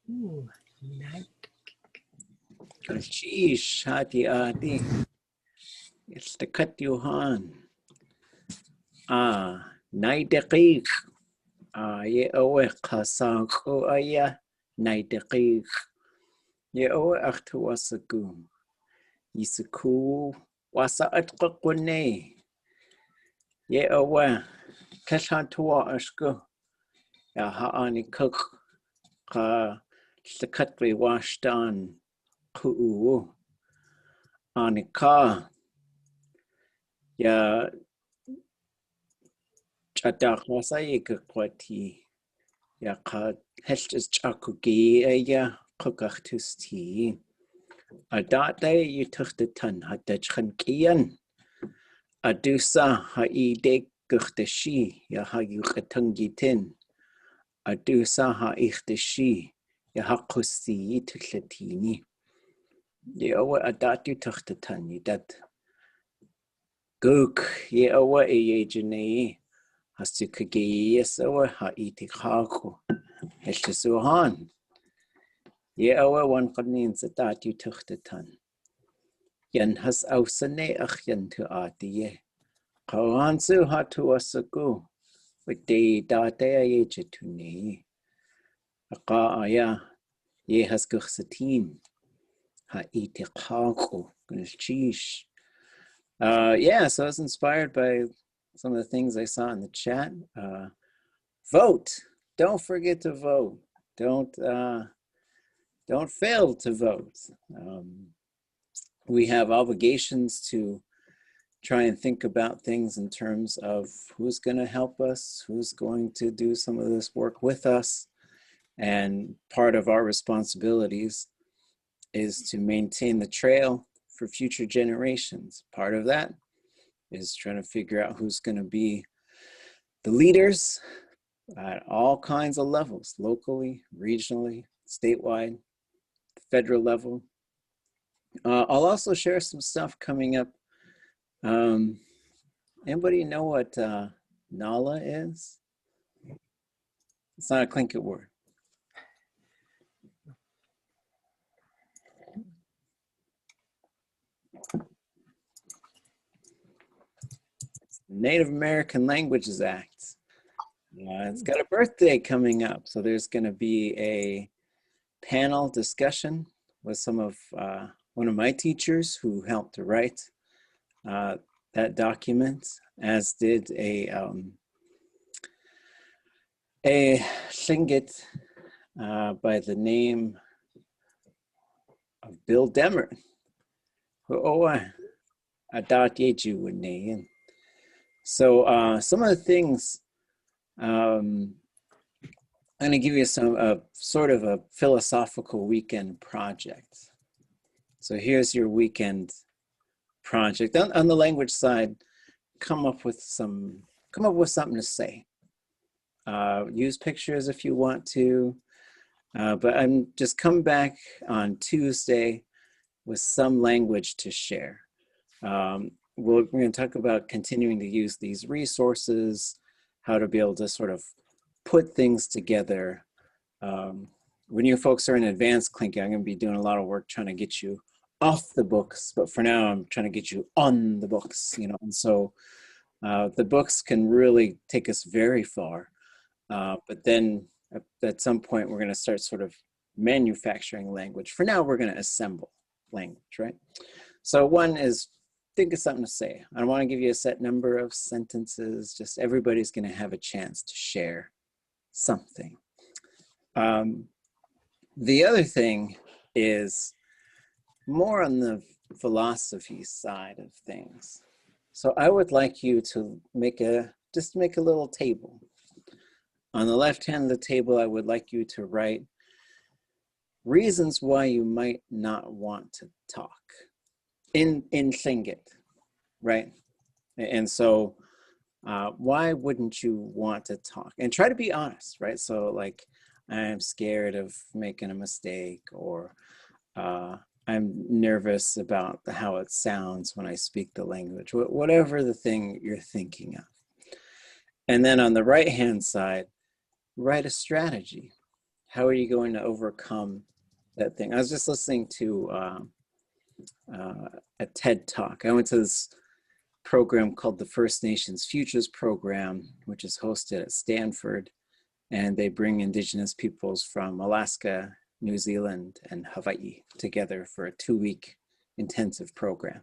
Ooh, night. Sheesh, hati ati. It's the cut you han. Night daqiq. Ye owe qasanqu aya. Night daqiq. Ye owe akhtu wasaku. Yisaku wasa atqaqune. Ye owe kashantua ashku. Ya haani cook. Ka the cut we washed on. Ku anika. Ya Chadakmasai kwati ya ka hestes chakugi ya kokachtusti. Adate you took the ton had the chankian. Adusa ha ide gurteshi ya ha yukatungitin. Adusa ha ichteshi ya hakusti tuklatini. Ye owa adat you took the ton you dat. Guk ye owa e jene. Has to kagi so ha iti haku. Heshisuhan. Ye awa one qadnin zatat you took the ton. Yen has ausane achyan to atiye. Kawansu hatu asaku. With de date ye jetuni. Aka aya. Ye has gursatin. Ha iti haku. Gulchish. Yeah, so I was inspired by some of the things I saw in the chat. Vote. Don't forget to vote. Don't fail to vote. We have obligations to try and think about things in terms of who's going to help us, who's going to do some of this work with us. And part of our responsibilities is to maintain the trail for future generations. Part of that is trying to figure out who's going to be the leaders at all kinds of levels, locally, regionally, statewide, federal level. I'll also share some stuff coming up. Anybody know what Nala is? It's not a Tlingit word. Native American Languages Act. It's got a birthday coming up, so there's going to be a panel discussion with some of one of my teachers who helped to write that document, as did a Tlingit by the name of Bill Demmer. So some of the things, I'm going to give you some sort of a philosophical weekend project. So here's your weekend project. On the language side, come up with something to say. Use pictures if you want to, but I'm just come back on Tuesday with some language to share. We're going to talk about continuing to use these resources, how to be able to sort of put things together. When you folks are in advanced Tlingit, I'm going to be doing a lot of work trying to get you off the books, but for now I'm trying to get you on the books, you know, and so the books can really take us very far, but then at some point we're going to start sort of manufacturing language. For now, we're going to assemble language, right? So one is, think of something to say. I don't want to give you a set number of sentences, just everybody's going to have a chance to share something. The other thing is more on the philosophy side of things. So I would like you to just make a little table. On the left hand of the table, I would like you to write reasons why you might not want to talk in Tlingit, right? And so why wouldn't you want to talk? And try to be honest, right? So like, I'm scared of making a mistake, or I'm nervous about how it sounds when I speak the language, whatever the thing you're thinking of. And then on the right-hand side, write a strategy. how are you going to overcome that thing? I was just listening to a TED Talk. I went to this program called the First Nations Futures Program, which is hosted at Stanford. And they bring Indigenous peoples from Alaska, New Zealand, and Hawaii together for a 2-week intensive program.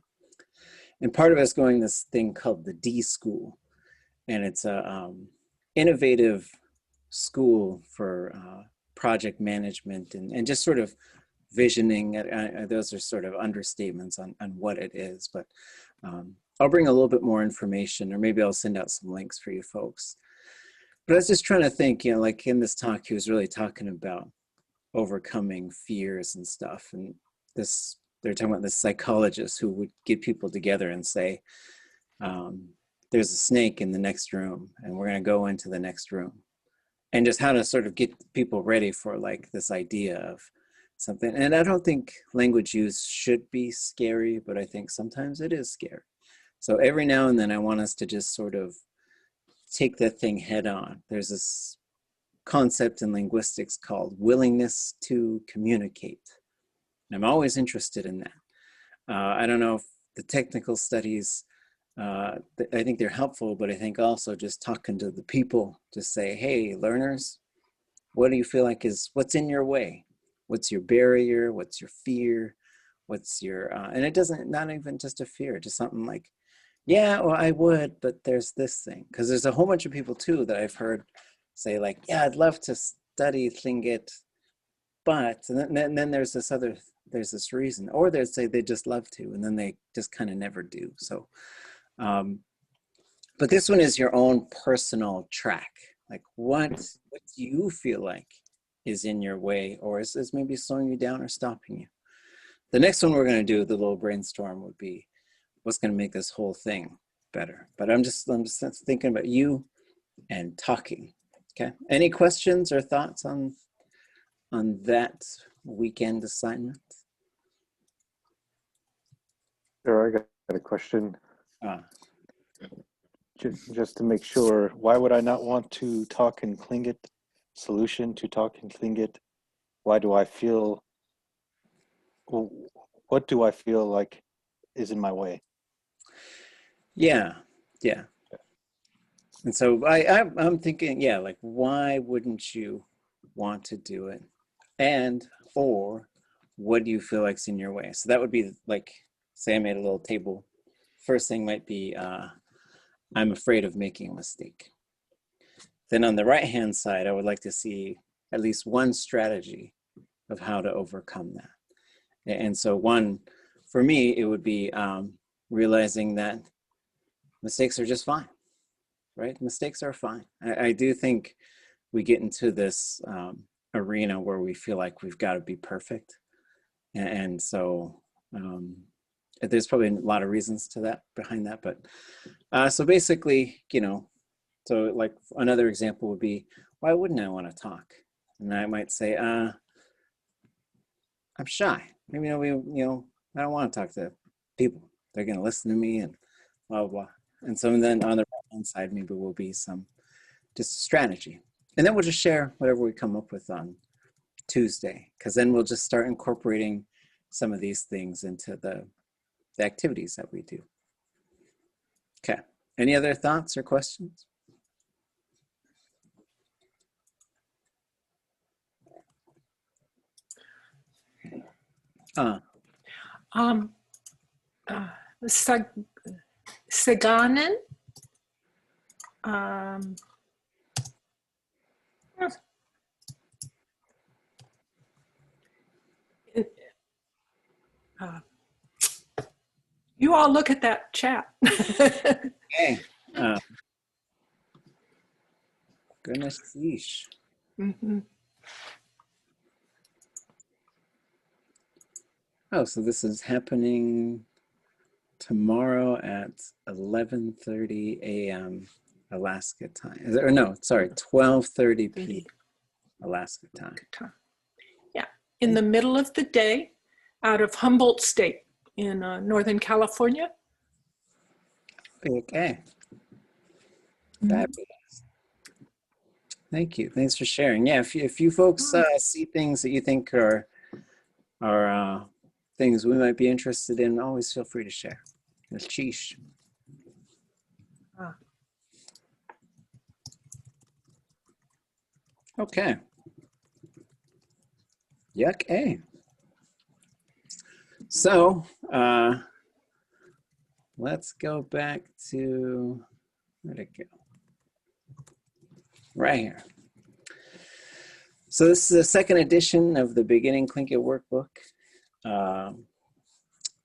And part of us going this thing called the D School. And it's a innovative school for project management and just sort of visioning. Those are sort of understatements on what it is, but I'll bring a little bit more information, or maybe I'll send out some links for you folks. But I was just trying to think, like in this talk, he was really talking about overcoming fears and stuff. And they're talking about this psychologist who would get people together and say, there's a snake in the next room, and we're going to go into the next room. And just how to sort of get people ready for like this idea of something. And I don't think language use should be scary, but I think sometimes it is scary. So every now and then I want us to just sort of take that thing head on. There's this concept in linguistics called willingness to communicate. And I'm always interested in that. I don't know if the technical studies, I think they're helpful, but I think also just talking to the people, just say, hey, learners, what do you feel like what's in your way? What's your barrier? What's your fear? What's your, and it doesn't, not even just a fear, just something like, yeah, well, I would, but there's this thing. Because there's a whole bunch of people too that I've heard say like, yeah, I'd love to study Tlingit, but, and then there's this reason, or they say they just love to, and then they just kind of never do. So, but this one is your own personal track. Like what do you feel like is in your way, or is maybe slowing you down or stopping you? The next one we're going to do, the little brainstorm, would be what's going to make this whole thing better. But I'm just thinking about you and talking. Okay. Any questions or thoughts on that weekend assignment? Sure, I got a question. Just to make sure, why would I not want to talk in Tlingit? Solution to talk in Tlingit. Why do I feel, well, what do I feel like is in my way? Yeah. And so I'm thinking, yeah, like, why wouldn't you want to do it? And, or what do you feel like's in your way? So that would be like, say I made a little table. First thing might be, I'm afraid of making a mistake. Then on the right-hand side, I would like to see at least one strategy of how to overcome that. And so one, for me, it would be realizing that mistakes are just fine, right? Mistakes are fine. I do think we get into this arena where we feel like we've got to be perfect. And so there's probably a lot of reasons to that, behind that. But so basically, so like another example would be, why wouldn't I want to talk? And I might say, I'm shy. Maybe I don't want to talk to people. They're going to listen to me and blah, blah, blah. And so then on the right-hand side, maybe will be some just strategy. And then we'll just share whatever we come up with on Tuesday, because then we'll just start incorporating some of these things into the activities that we do. Okay. Any other thoughts or questions? Saganen. You all look at that chat. Okay. Goodness sheesh. Mm-hmm. Oh, so this is happening tomorrow at 11:30 a.m. Alaska time. Or no, sorry, 12:30 p.m. Alaska time. Yeah, in the middle of the day, out of Humboldt State in Northern California. Okay. Fabulous. Thank you. Thanks for sharing. Yeah, if you folks see things that you think are things we might be interested in, always feel free to share. Sheesh. Okay. Yuck A. So let's go back to, where'd it go? Right here. So this is the second edition of the Beginning Tlingit Workbook.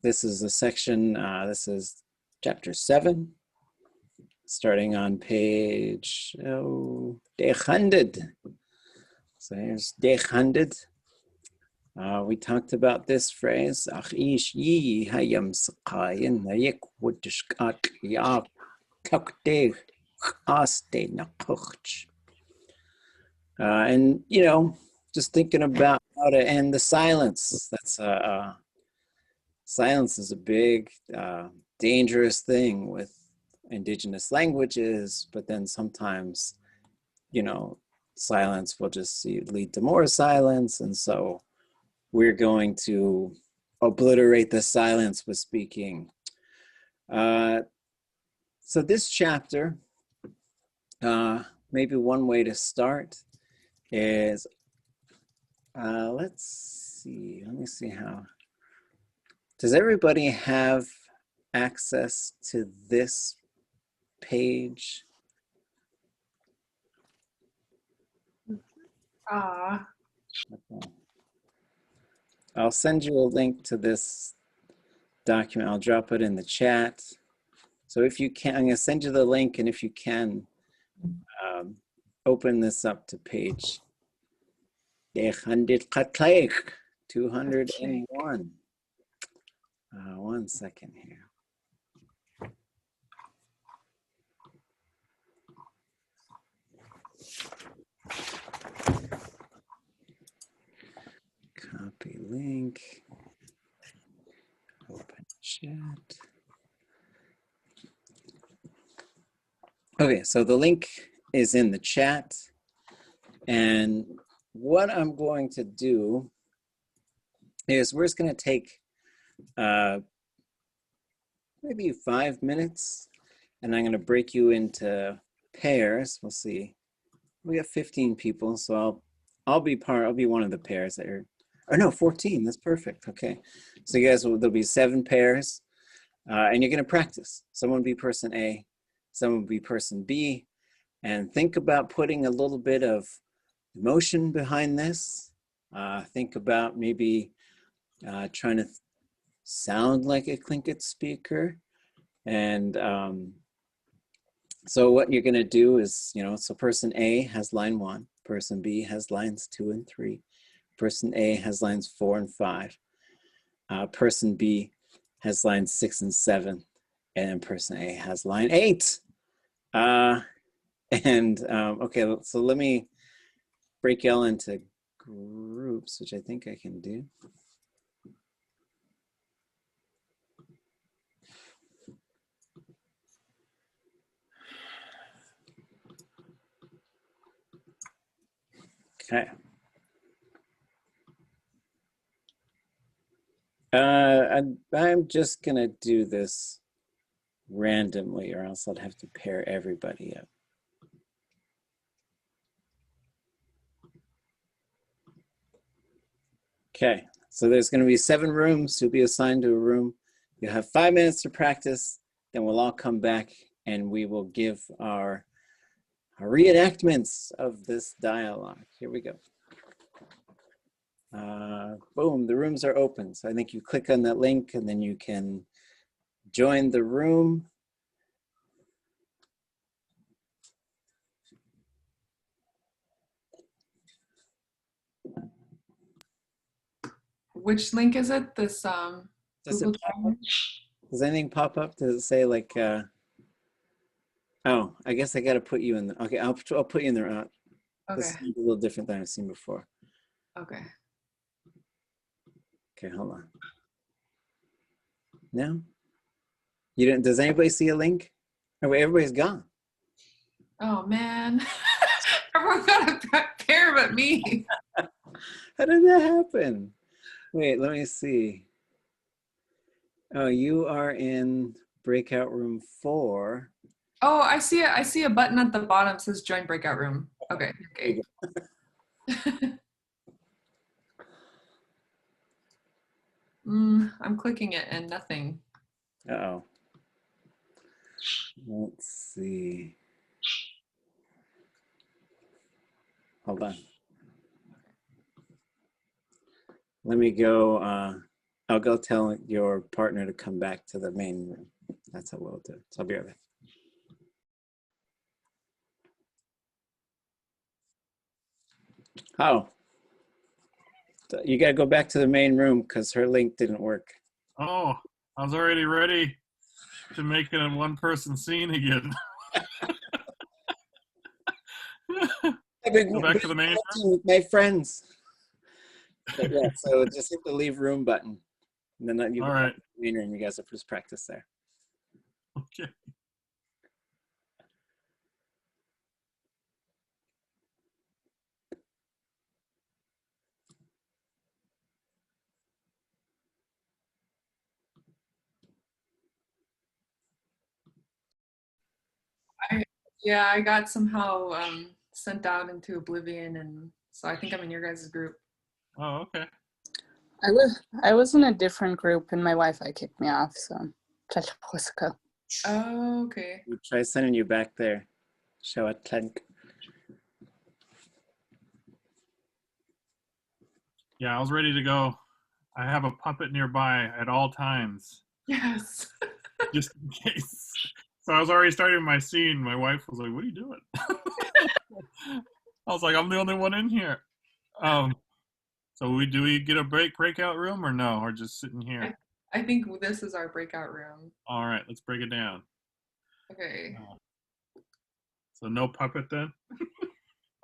This is a section, this is chapter 7, starting on page 100. So here's 100. We talked about this phrase, and you know, just thinking about how to end the silence. That's silence is a big, dangerous thing with indigenous languages, but then sometimes, you know, silence will just lead to more silence, and so we're going to obliterate the silence with speaking. So this chapter, maybe one way to start is, let's see, let me see how. Does everybody have access to this page? Okay. I'll send you a link to this document. I'll drop it in the chat. So if you can, I'm going to send you the link, and if you can, open this up to page 201. One second here. Copy link. Open chat. Okay, so the link is in the chat. And what I'm going to do is we're just going to take maybe 5 minutes, and I'm going to break you into pairs. We'll see. We have 15 people, so I'll be one of the pairs that are, oh no, 14. That's perfect. Okay, so you guys there'll be 7 pairs, and you're going to practice. Someone be person A, someone be person B, and think about putting a little bit of emotion behind this. Think about maybe trying to sound like a Tlingit speaker. And so what you're going to do is, you know, so person A has line 1, person B has lines 2 and 3, person A has lines 4 and 5, person B has lines 6 and 7, and person A has line 8. Okay, so let me break y'all into groups, which I think I can do. Okay. I'm just gonna do this randomly, or else I'd have to pair everybody up. Okay, so there's gonna be 7 rooms. You'll be assigned to a room. You'll have 5 minutes to practice, then we'll all come back and we will give our reenactments of this dialogue. Here we go. Boom, the rooms are open. So I think you click on that link and then you can join the room. Which link is it? This Does Google it pop up? Does anything pop up? Does it say like, oh, I guess I got to put you in the, okay, I'll put you in there. This Okay. is a little different than I've seen before. Okay. Okay, hold on. No? You didn't, does anybody see a link? Oh, wait, everybody's gone. Oh man. Everyone got a pair but me. How did that happen? Wait, let me see. Oh, you are in breakout room 4. Oh, I see it. I see a button at the bottom that says join breakout room. Okay. Okay. I'm clicking it and nothing. Uh-oh. Let's see. Hold on. Let me go. I'll go tell your partner to come back to the main room. That's how we'll do it. So I'll be right back. Oh, you got to go back to the main room because her link didn't work. Oh, I was already ready to make it a one-person scene again. I've been Go back to the main room with my friends. But yeah, so just hit the leave room button. And then you All right. the main room. You guys have just practice there. Okay. I got somehow sent out into oblivion, and so I think I'm in your guys' group. Oh, okay. I was in a different group and my Wi-Fi kicked me off, so Oh, okay. We'll try sending you back there. Show it, Tlingit. Yeah, I was ready to go. I have a puppet nearby at all times, Yes. just in case. So I was already starting my scene. My wife was like, "What are you doing?" I was like, "I'm the only one in here." So do we get a breakout room or no, or just sitting here? I think this is our breakout room. All right, let's break it down. Okay. So no puppet then?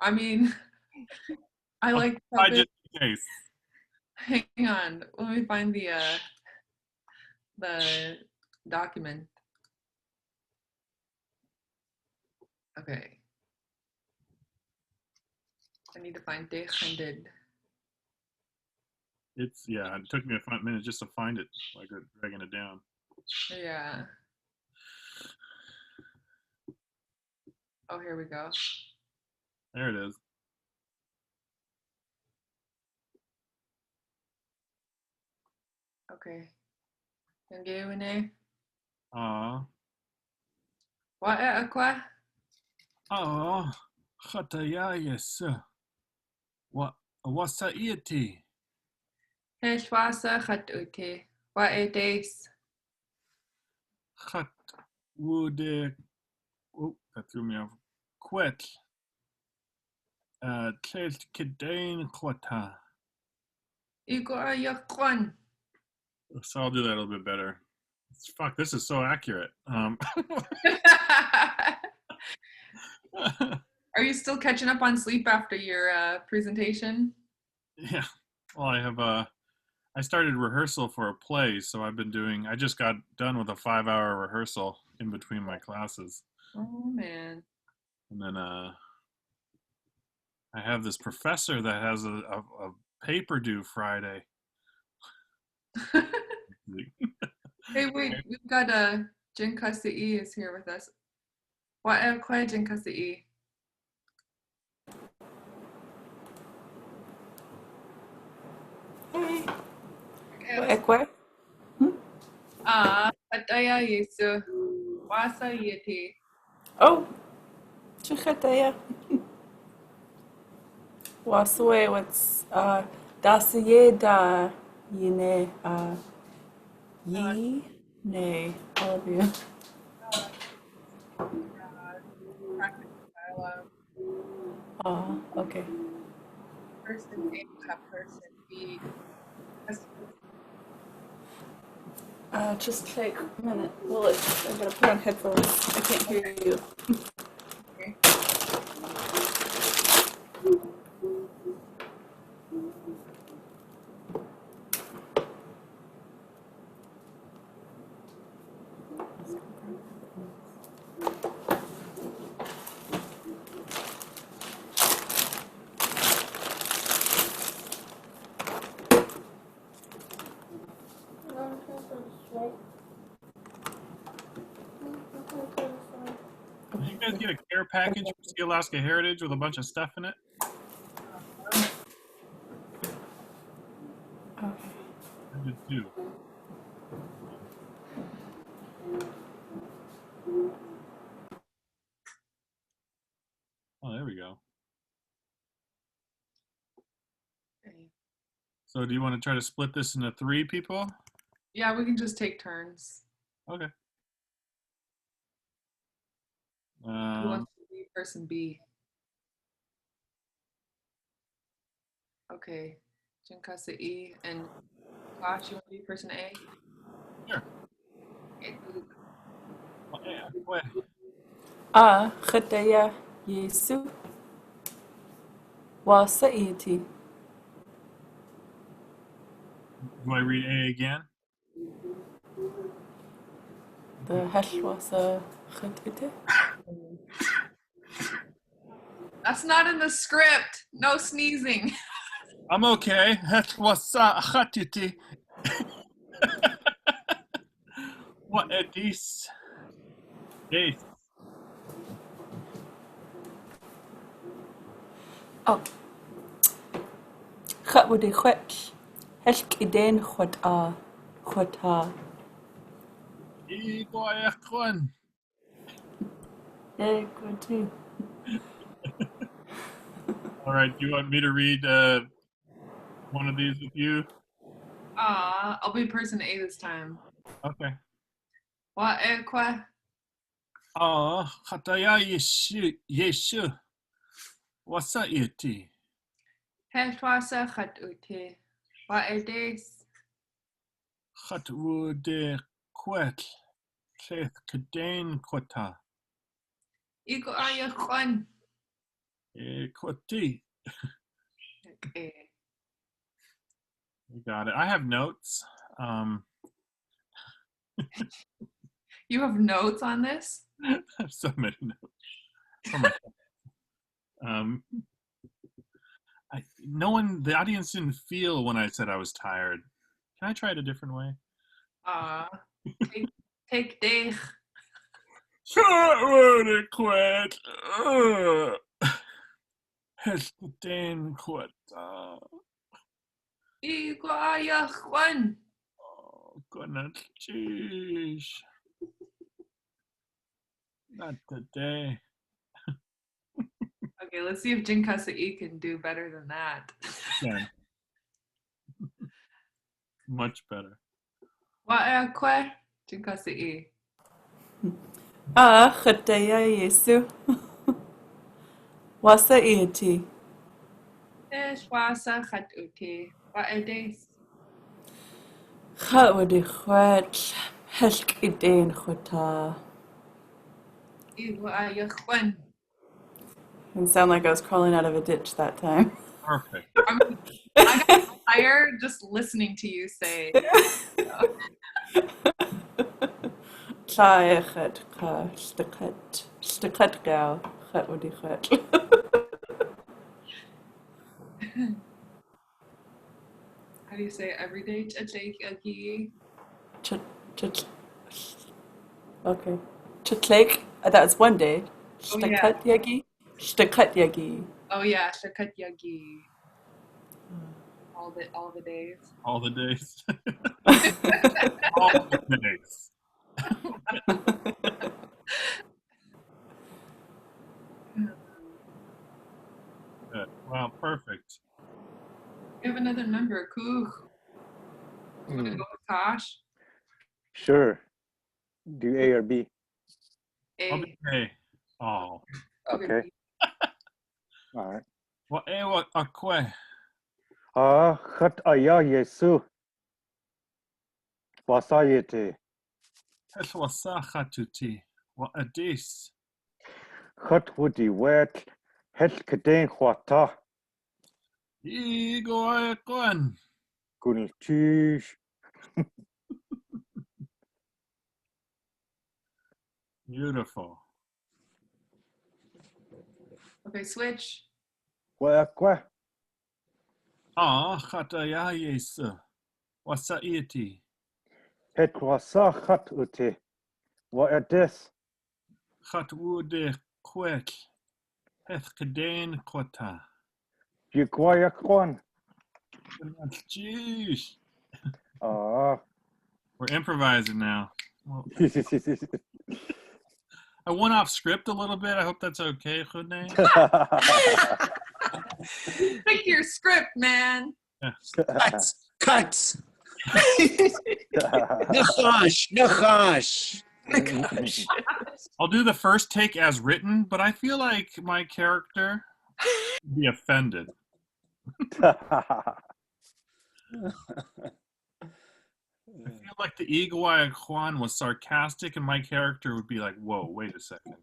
I mean, I like Just puppets. in case. Hang on. Let me find the document. Okay. I need to find defended. It took me a minute just to find it, like dragging it down. Yeah. Oh, here we go. There it is. Okay. Yung gawin eh. What aqua? Khatayayas. What's that iati? Heshwasa khatuti. What it is? Khat would that threw me off. Quet. Tlet kidain kwata. Iko ayakwan. So I'll do that a little bit better. Fuck, this is so accurate. Are you still catching up on sleep after your presentation? Yeah. Well, I started rehearsal for a play, so I just got done with a 5-hour rehearsal in between my classes. Oh, man. And then I have this professor that has a paper due Friday. Hey, wait, we've got Jen Kasi is here with us. What are Jen Kasi? Ekwe? Ataya Yesu. Wasa Yeti. Oh, Chukataya. Wasue, what's Dasiyeda Yine Yi Ne, all of you. Practice dialogue. Oh, okay. Person A, person B. Just take a minute. Well, I'm gonna put on headphones. I can't hear you. Okay. you guys get a care package from Sea Alaska Heritage with a bunch of stuff in it? I did too. Oh, there we go. Okay. So do you want to try to split this into 3 people? Yeah, we can just take turns. Okay. Who wants to be person B? Okay. Jinkasa E and Kosh, you want to be person A? Sure. Okay. خطايا يسوع وسائتي. Do I read A again? The هل وسا خطيتي. That's not in the script. No sneezing. I'm okay. What's khatiti? What are these? Yes. Oh. خبودي خوش. هلك إيدين خطا. Igoyakwan. Yeah, good too. All right. Do you want me to read one of these with you? I'll be person A this time. Okay. What ekwa? Khataya Yeshu. What's that iti? Hetwasa khatute. What are these? Khatwude kwet. Keth kadain kwata. Iko ayakwan. Kwati. Okay. You got it. I have notes. You have notes on this? I have so many notes. For myself. The audience didn't feel when I said I was tired. Can I try it a different way? Take day. Sure, quit. Hestain quit. Iko ayakwan. Oh, goodness. Jeez. Not today. Okay, let's see if Jinkasa E can do better than that. Yeah. Much better. What ekwa? Jinkasa E. خطايا يسوع وسائتي. Hetwasa khatute. What are these? خبودي خوش. هلك إيدين خطا. Iko ayakwan. It sounded like I was crawling out of a ditch that time. Perfect. I got tired just listening to you say. شاي خد اشتقت قاو خبودي خوش. How do you say every day? Okay. Chitlake, that's one day. Oh, yeah. Shtakat yagi. Oh yeah, shakat yagi. All the days. All the days. All the days. Good. Wow, perfect. We have another member, Kuch. You want to go with Tosh? Sure. Do A or B? A. Okay. Oh. Okay. All right. What akwe? Khataya Yesu wasayete. Heswasa khatuti. What adis? Khatwudi wet. Helkadin Hwata. Igoyakwan. Kunilchish. Beautiful. Okay, switch. Wakwa. Khataya Yesu. Wasa iti? Hetwasa Khatute. What are this? Khatwude quick. Ethkadain Kota. Yukwayakwan. Jeez. Ah. We're improvising now. Well, I went off script a little bit. I hope that's okay, Khudne. Pick your script, man. Cut! Cut! Nachash! Nachash! Gosh. I'll do the first take as written, but I feel like my character would be offended. I feel like the Igwai Kwan was sarcastic, and my character would be like, whoa, wait a second.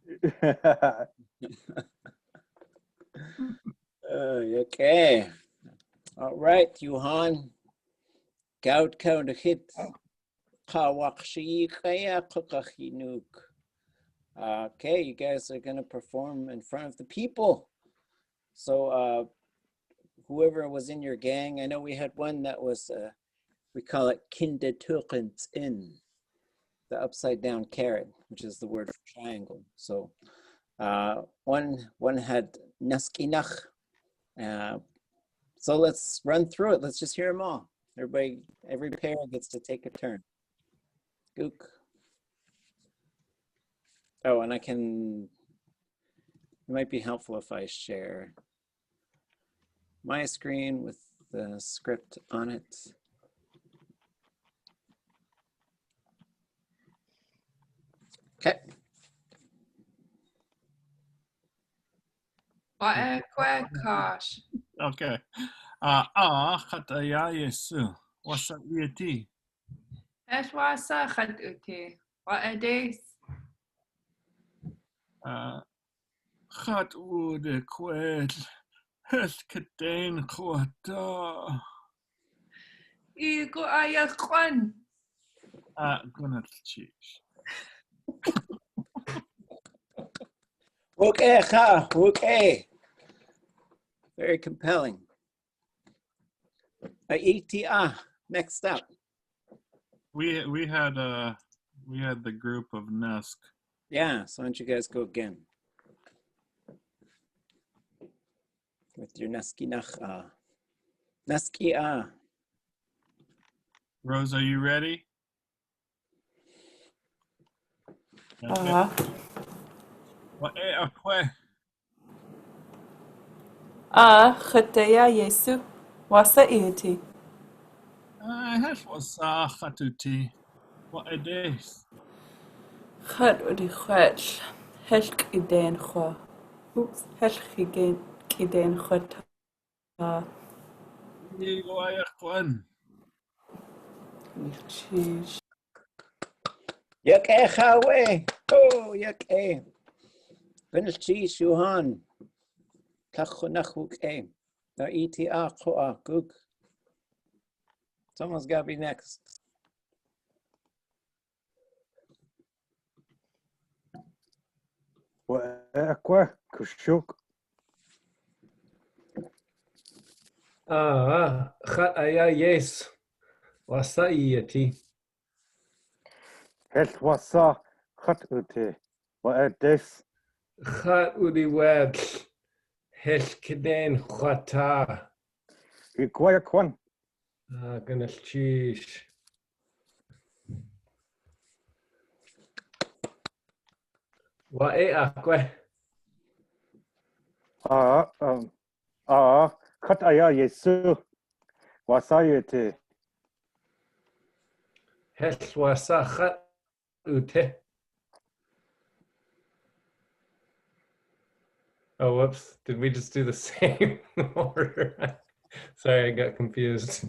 Okay. All right, Johan. Gout count a hit. Okay, you guys are going to perform in front of the people. So whoever was in your gang, I know we had one that was, we call it Kinderturkens, the upside down carrot, which is the word for triangle. So one had Naskinach. So let's run through it. Let's just hear them all. Every pair gets to take a turn. Gook. Oh, and it might be helpful if I share my screen with the script on it. Okay. Gosh. Okay. Khataya Yesu. What's up, Yeti? Eshwasa khat uti. What a days. Khat Ude Quet. Ethkadain Kota. Igo ayakwan. Gonna cheese. Okay. Very compelling. Next up. We had the group of Nusk. Yeah, so why don't you guys go again with your Naskinach. Naskia. Rose, are you ready? Khataya Yesu. Wasa iti. Wasa Khatuti. What a days. Khat udi khatch. Helk iden khwa. Oops. Helk igen iden khwata. Chish. Yakechawe. Oh, yake. Benchi Shuhan. Kachunachuke. Now ETA Koa Gook. Someone's gotta be next. Aqua Kushuk. Khat aya yes. Wasa iti. Wasa Khat Ute. What this? Khat udi wed. Helkeden khata. Yukwayakwan. Gonna cheese. Wa akwe. Khataya Yesu. Wasayete. Wasa khat ute. Oh, whoops. Did we just do the same order? Sorry, I got confused.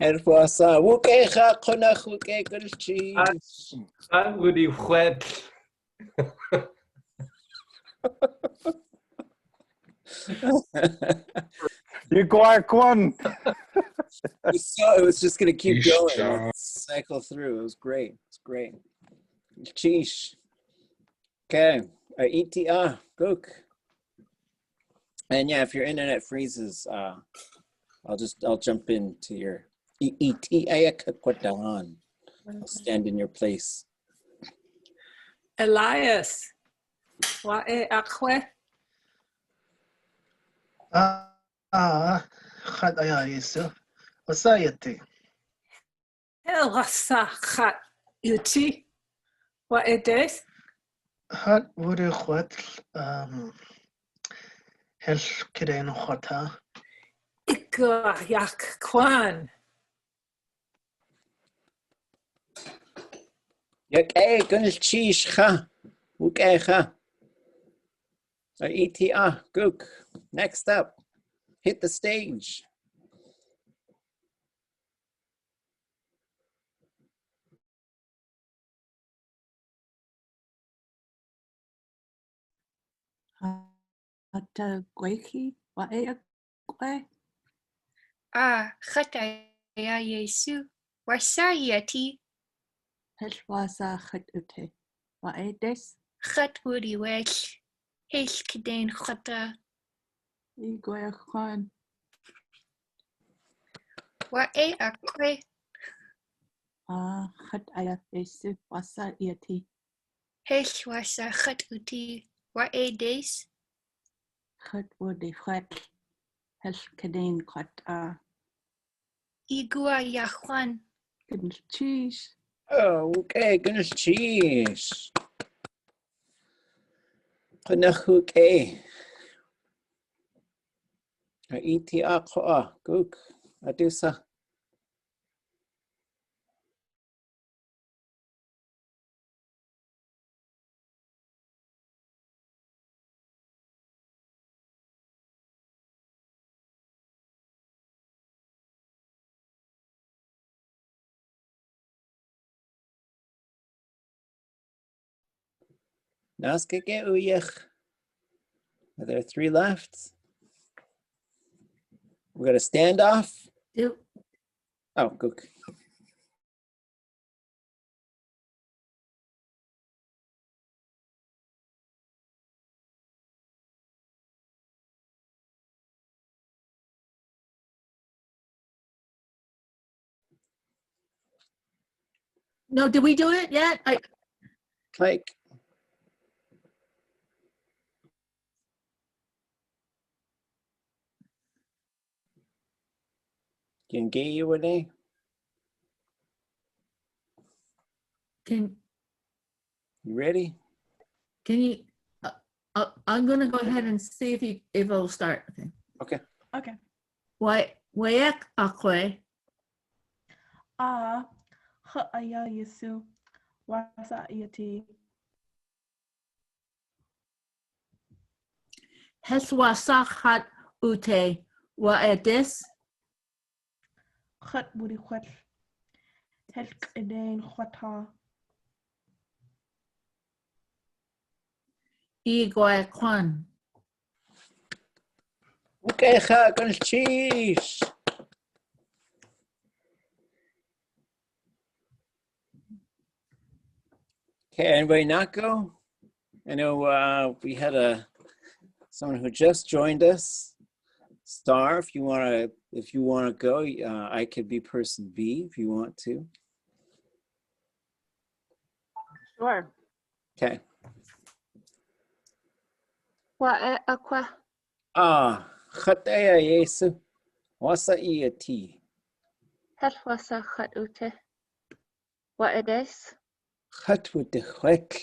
And Wasa Wukecha Konachuke cheese. Woody wet. Yukwayakwan. We saw it was just going to keep going. Let's cycle through. It was great. It's great. Cheesh. Okay. ETA. Gook. And yeah, if your internet freezes, I'll jump into your ETA. I'll stand in your place. Elias, Wa'e akwe. خد يا يسوع وصايتي Elasa chat uti. Wa'e des. هاد وري خوات هل كده خواتها Ika yak kwan. Yakay kunil cheese ha. Okay ha. ETA gook. Next up. Hit the stage. Hata gweki wa'e akwe. Chataya Yesu. Wasayati. Helwasa chat ute. Wa'e des. Chat woody wesh. Heshkden chata. Igwe kwan. Wa'e akwe. Chat aya yesu. Wasa iati. Hesh wasa chat uti. Wa'e des. Chat woody chat. Helkeden chat Igua Yahuan. Good cheese. Oh, okay, kunil cheese. Kunahuke. ETA koa gook. Adusa. Naskake uyech. Are there 3 left? We're gonna stand off. Do. Oh, gook. No, did we do it yet? Like. Can get you a day. Can You ready? you? I'm gonna go ahead and see if it'll start. Okay. Okay. Okay. Wa'e akwe. Ha'aya Yesu wasa iati Heswasa chat ute. Wa'e des. Chat buri chat Helk edain chwata Igwe kwan. Okay, kunil cheese. Okay, anybody not go? I know we had someone who just joined us. Star, if you wanna go, I could be person B if you want to. Sure. Okay. Wa'e akwa. Chataya Yesu. Wasa iati. Hesh wasa chat ute. Wa'e des. Chatwu de chwek.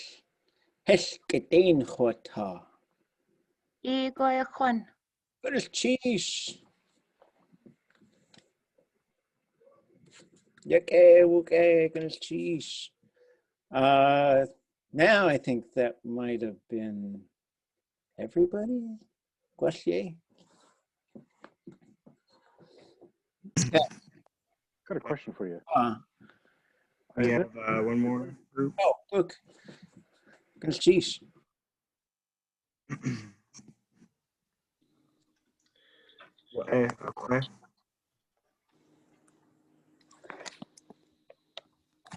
Hesh gedein chwata. Igua Yahuan. Kunil cheese. Yake wuke kunil cheese. Now I think that might have been everybody. Guachier. Got a question for you. We Is have it- one more group. Oh, look. Kunil cheese. Okay.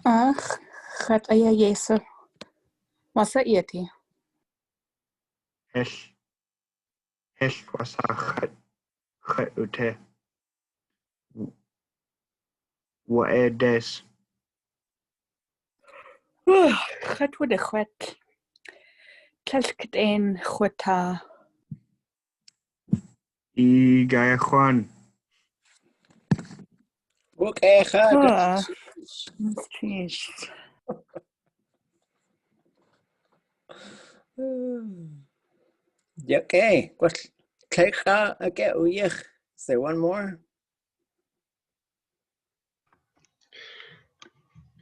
Ha'aya Yesu wasa iati Hesh wasa chat ute. Wa'e des. Chat would a chat Tlilkit chwata. I Gaia Juan. Okay, Jeez. Okay, good. Okay, uyech. Say one more.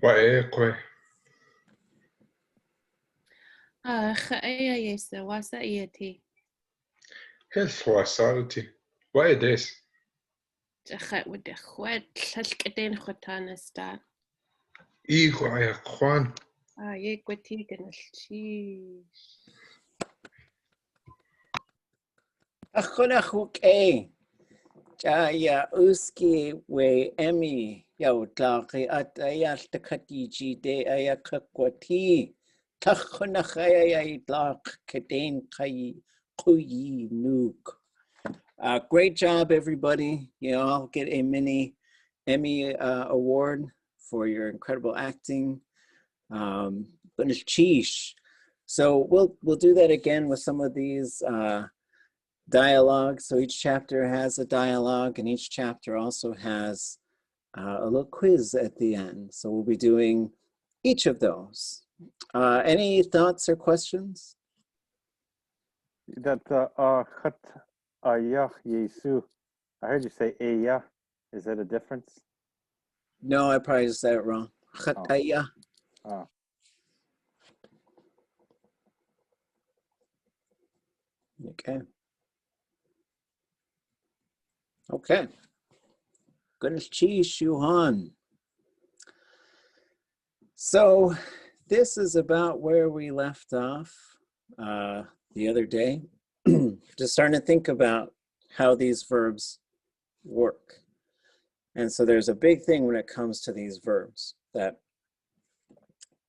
Waekwe. Khaya yesa wasa iati. Health wasalti. Why this? Khat with the khwat tlalkiten khotana sta. I Gaia Juan. Ye kwati ganalchi. Akhunach okay. Jaya uski we emi yautaki at ayal takatiji de ayakakwati. Takhunach ayatlak kaden kai kuyi nuk. Great job, everybody. You all get a mini Emmy award for your incredible acting. So we'll do that again with some of these dialogues. So each chapter has a dialogue, and each chapter also has a little quiz at the end. So we'll be doing each of those. Any thoughts or questions? That Chat Ayah Yesu. I heard you say Ayah. Is that a difference? No, I probably just said it wrong. Chataya. Oh. Okay. Okay. Goodness cheese, Shuhan. So this is about where we left off the other day. Just starting to think about how these verbs work. And so there's a big thing when it comes to these verbs, that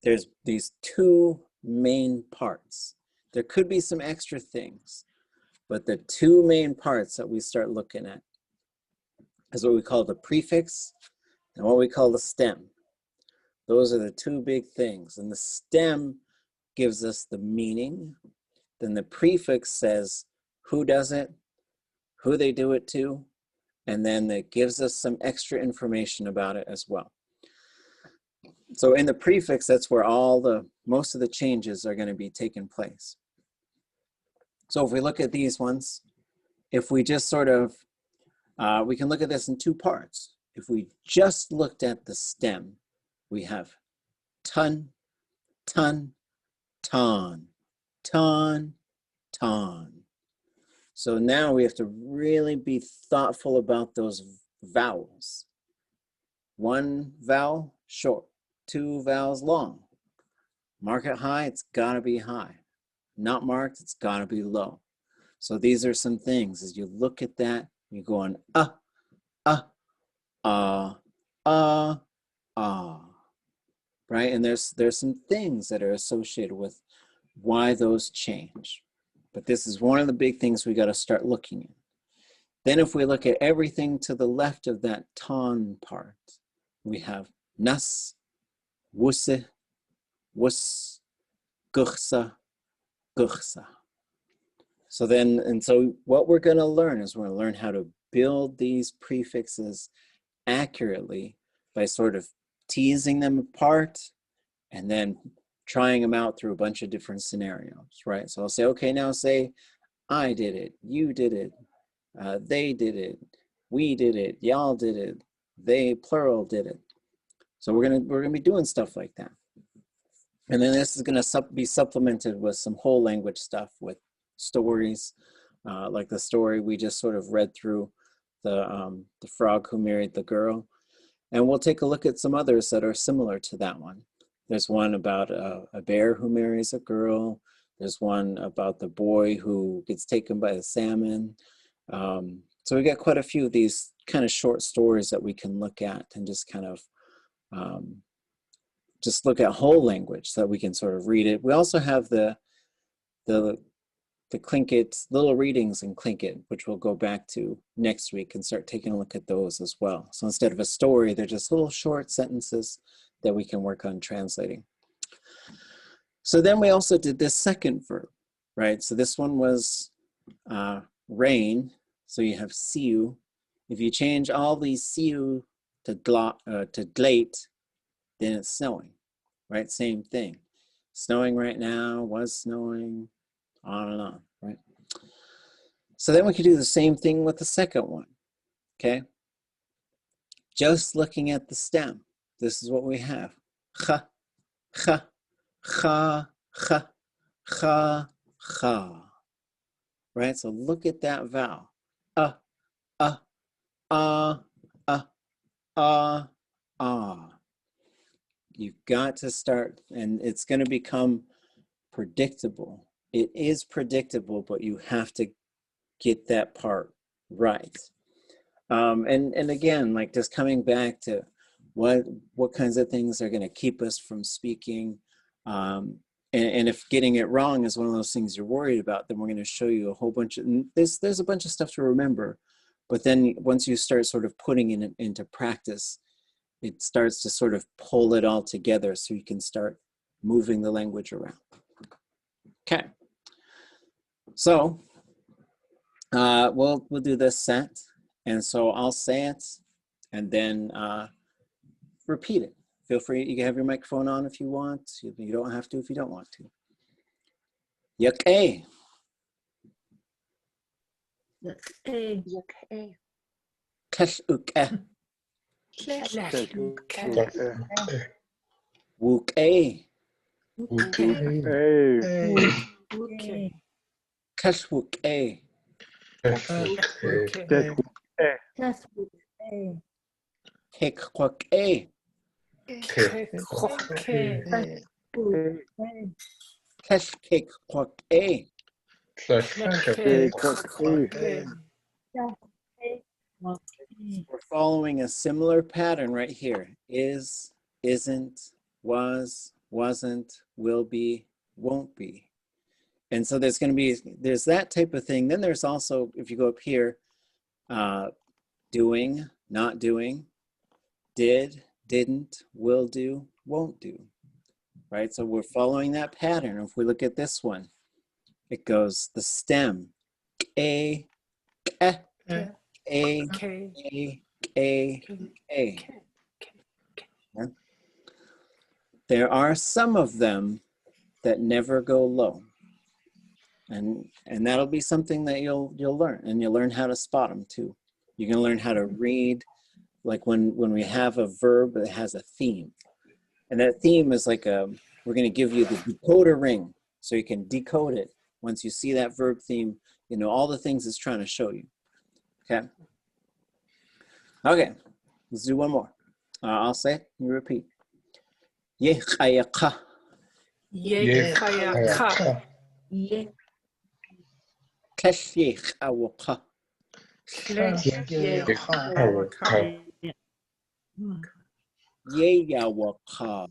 there's these two main parts. There could be some extra things, but the two main parts that we start looking at is what we call the prefix and what we call the stem. Those are the two big things. And the stem gives us the meaning. Then the prefix says who does it, who they do it to, and then it gives us some extra information about it as well. So in the prefix, that's where most of the changes are going to be taking place. So if we look at these ones, if we just sort of, we can look at this in two parts. If we just looked at the stem, we have ton, ton, ton, ton, ton. So now we have to really be thoughtful about those vowels. One vowel, short. Two vowels, long. Mark it high, it's gotta be high. Not marked, it's gotta be low. So these are some things. As you look at that, you go on right? And there's some things that are associated with why those change. But this is one of the big things we got to start looking at. Then if we look at everything to the left of that ton part, we have nas, wusse, wus, guchsa, guchsa. So then, and so what we're going to learn is we're going to learn how to build these prefixes accurately by sort of teasing them apart and then trying them out through a bunch of different scenarios, right? So I'll say, okay, now say, I did it, you did it, they did it, we did it, y'all did it, they plural did it. So we're gonna be doing stuff like that. And then this is gonna be supplemented with some whole language stuff with stories, like the story we just sort of read through, the frog who married the girl. And we'll take a look at some others that are similar to that one. There's one about a bear who marries a girl. There's one about the boy who gets taken by a salmon. So we got quite a few of these kind of short stories that we can look at and just kind of just look at whole language so that we can sort of read it. We also have the Tlingit, little readings in Tlingit, which we'll go back to next week and start taking a look at those as well. So instead of a story, they're just little short sentences that we can work on translating. So then we also did this second verb. right? So this one was rain, so you have siu. If you change all these siu to glate, then it's snowing, right? Same thing. Snowing right now, was snowing, on and on, right? So then we could do the same thing with the second one, okay? Just looking at the stem, this is what we have. Cha, cha, cha, cha, cha, cha. Right, so look at that vowel. Ah, You've got to start, and it's going to become predictable. It is predictable, but you have to get that part right. And again, like just coming back to what kinds of things are going to keep us from speaking. And if getting it wrong is one of those things you're worried about, then we're going to show you a whole bunch of, there's a bunch of stuff to remember, but then once you start sort of putting it into practice, it starts to sort of pull it all together so you can start moving the language around. Okay, so we'll do this set, and so I'll say it, and then repeat it. Feel free, you can have your microphone on if you want. You don't have to if you don't want to. Yak-a. Yak-a. Yak-a. Kash-uk-a. Klash-uk-a. Wook-a. Hey. Kash-wook-a. Kek-kwak-a. Kash-kek-kwak-a. We're following a similar pattern right here. Is, isn't, was, wasn't, will be, won't be. And so there's that type of thing. Then there's also, if you go up here, doing, not doing, did, didn't, will do, won't do, right? So we're following that pattern. If we look at this one, it goes the stem, a, a, a, a. There are some of them that never go low. And that'll be something that you'll learn, and you'll learn how to spot them too. You're gonna learn how to read, like when we have a verb that has a theme. And that theme is like we're gonna give you the decoder ring so you can decode it. Once you see that verb theme, you know all the things it's trying to show you, okay? Okay, let's do one more. I'll say it, you repeat. Ye-chayaka. Ye-chayaka. Kesh-ye-chawaka. Ye-yawaka.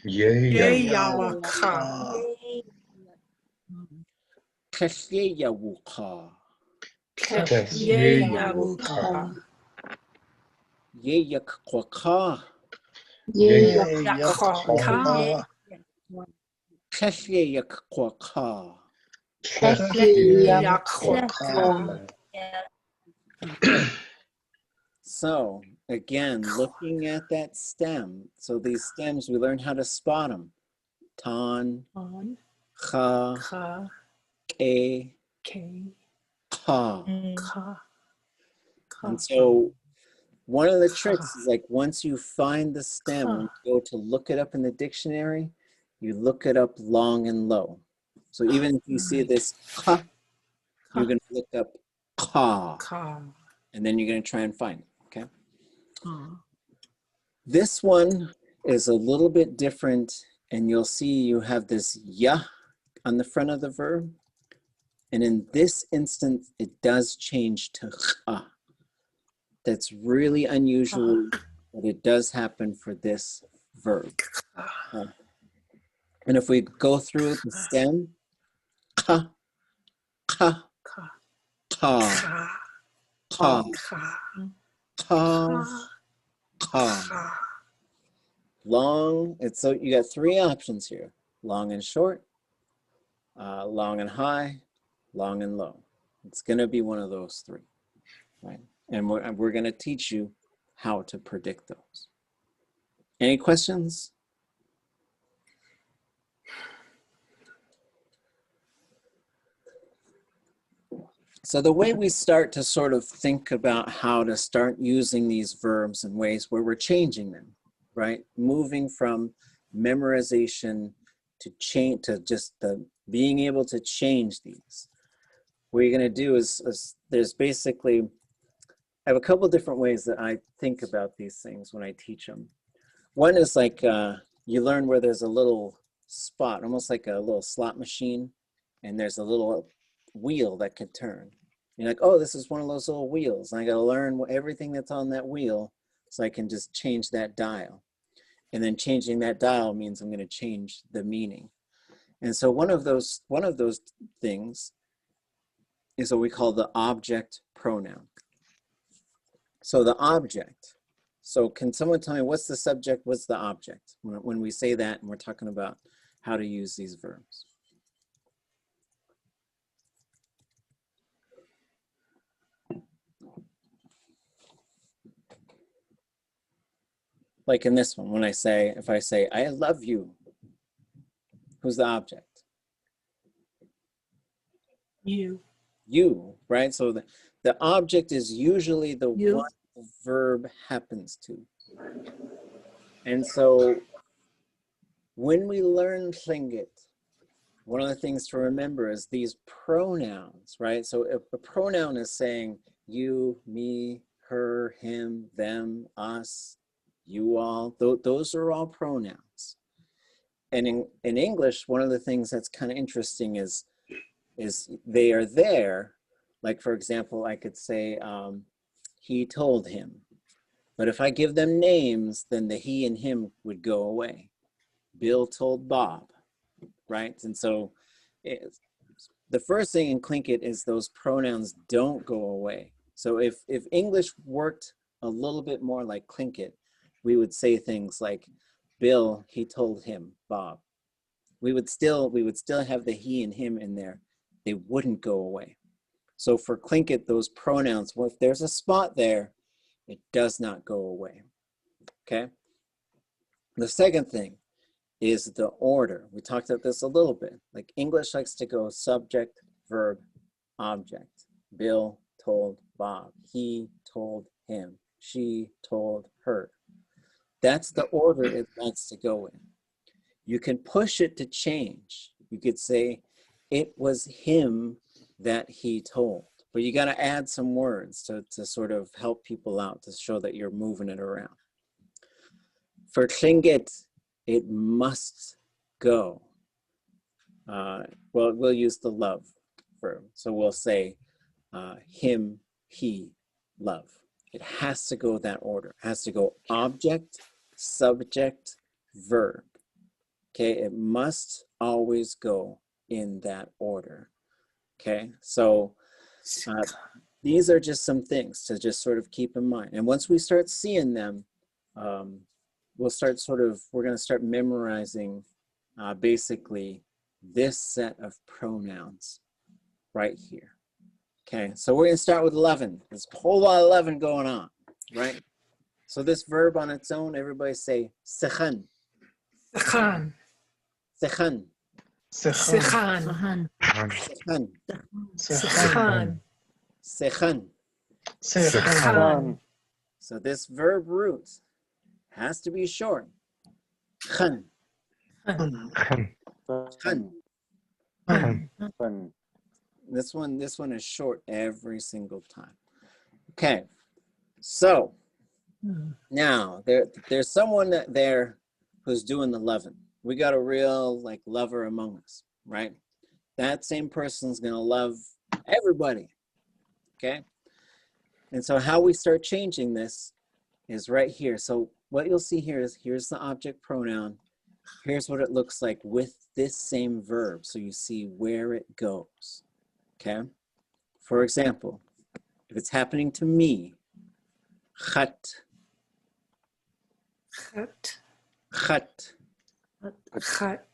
Ye-yawaka. Kesh-ye-yawuka. Ye-yawuka. Ye-yak-kwaka. Ye-yakwaka. Kesh-ye-yak-kwaka. Yakwaka. So again, looking at that stem. So these stems, we learned how to spot them. Tan, cha, ke, ka. And so one of the tricks is like once you find the stem, when you go to look it up in the dictionary, you look it up long and low. So even if you see this ka, you're going to look up ka, and then you're going to try and find it, okay? This one is a little bit different, and you'll see you have this ya on the front of the verb. And in this instance, it does change to cha. That's really unusual, but it does happen for this verb. And if we go through the stem, ka, ka, ka, ka, ka, ka. Long, so you got three options here, long and short, long and high, long and low. It's going to be one of those three, right? And we're going to teach you how to predict those. Any questions? So the way we start to sort of think about how to start using these verbs in ways where we're changing them, right? Moving from memorization to change, to just the being able to change these. What you're going to do is there's basically, I have a couple different ways that I think about these things when I teach them. One is like you learn where there's a little spot, almost like a little slot machine, and there's a little wheel that can turn. You're like, oh, this is one of those little wheels. And I got to learn everything that's on that wheel so I can just change that dial. And then changing that dial means I'm going to change the meaning. And so one of those things is what we call the object pronoun. So the object. So can someone tell me what's the subject, what's the object when we say that and we're talking about how to use these verbs? Like in this one, if I say, I love you, who's the object? You. You, right? So the object is usually the one the verb happens to. And so when we learn Tlingit, one of the things to remember is these pronouns, right? So if a pronoun is saying you, me, her, him, them, us, you all, those are all pronouns. And in English, one of the things that's kind of interesting is they are there. Like, for example, I could say, he told him. But if I give them names, then the he and him would go away. Bill told Bob, right? And so the first thing in Tlingit is those pronouns don't go away. So if English worked a little bit more like Tlingit, we would say things like, Bill, he told him, Bob. We would still have the he and him in there. They wouldn't go away. So for Tlingit, those pronouns, well, if there's a spot there, it does not go away, okay? The second thing is the order. We talked about this a little bit. Like English likes to go subject, verb, object. Bill told Bob. He told him. She told her. That's the order it likes to go in. You can push it to change. You could say, it was him that he told. But you got to add some words to sort of help people out to show that you're moving it around. For Tlingit, it must go. Well, we'll use the love verb. So we'll say him, he, love. It has to go that order. It has to go object, subject, verb. Okay, it must always go in that order. Okay, so these are just some things to just sort of keep in mind. And once we start seeing them, we're going to start memorizing basically this set of pronouns right here. Okay, so we're going to start with 11. There's a whole lot of 11 going on, right? So this verb on its own, everybody say sechan. Sechan. Sechan. Sechan. Sechan. Sechan. Sechan. Sechan. So this verb root has to be short. Khan. Khan. This one is short every single time. Okay, so now there's someone there who's doing the loving. We got a real like lover among us, right? That same person's gonna love everybody. Okay, and so how we start changing this is right here. So what you'll see here is here's the object pronoun. Here's what it looks like with this same verb. So you see where it goes. Okay. For example, if it's happening to me, khat. Chat. Khat. Chat.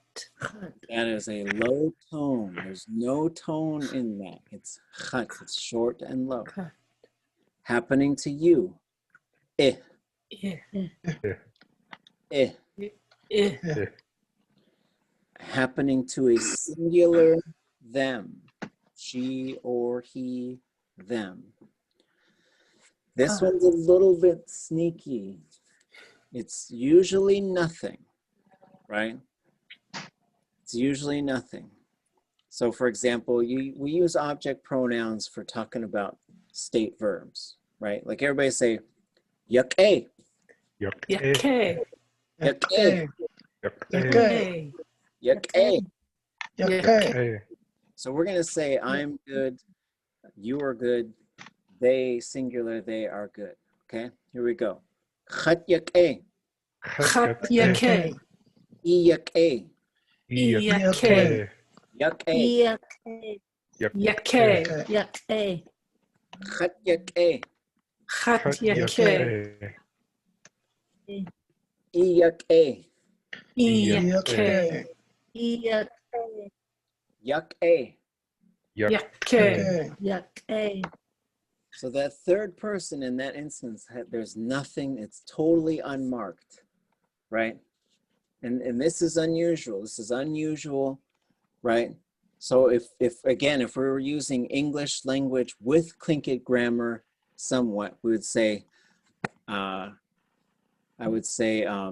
That is a low tone. There's no tone in that. It's chat. It's short and low. Happening to you. Eh. Eh. Happening to a singular them. She or he, them. This one's a little bit sneaky. It's usually nothing, right? It's usually nothing. So for example, we use object pronouns for talking about state verbs, right? Like everybody say, yuck-a. Yuck-a. Yuck-a. Yuck-a. Yuck-a. Yuck-a. So we're going to say, I'm good, you are good, they, singular, they are good. Okay, here we go. Chat yuck-a. Chat yuck-a. Yuck-a. Yuck-a. Yuck-a. Yuck-a. Yuck-a. Chat yuck-a. Chat yuck-a. Yuck-a. Yuck-a. Yuck-a. Yuck-a. Yuck-a. So that third person in that instance, there's nothing, it's totally unmarked, right? And this is unusual. This is unusual, right? So if we were using English language with Tlingit grammar somewhat, we would say, I would say, I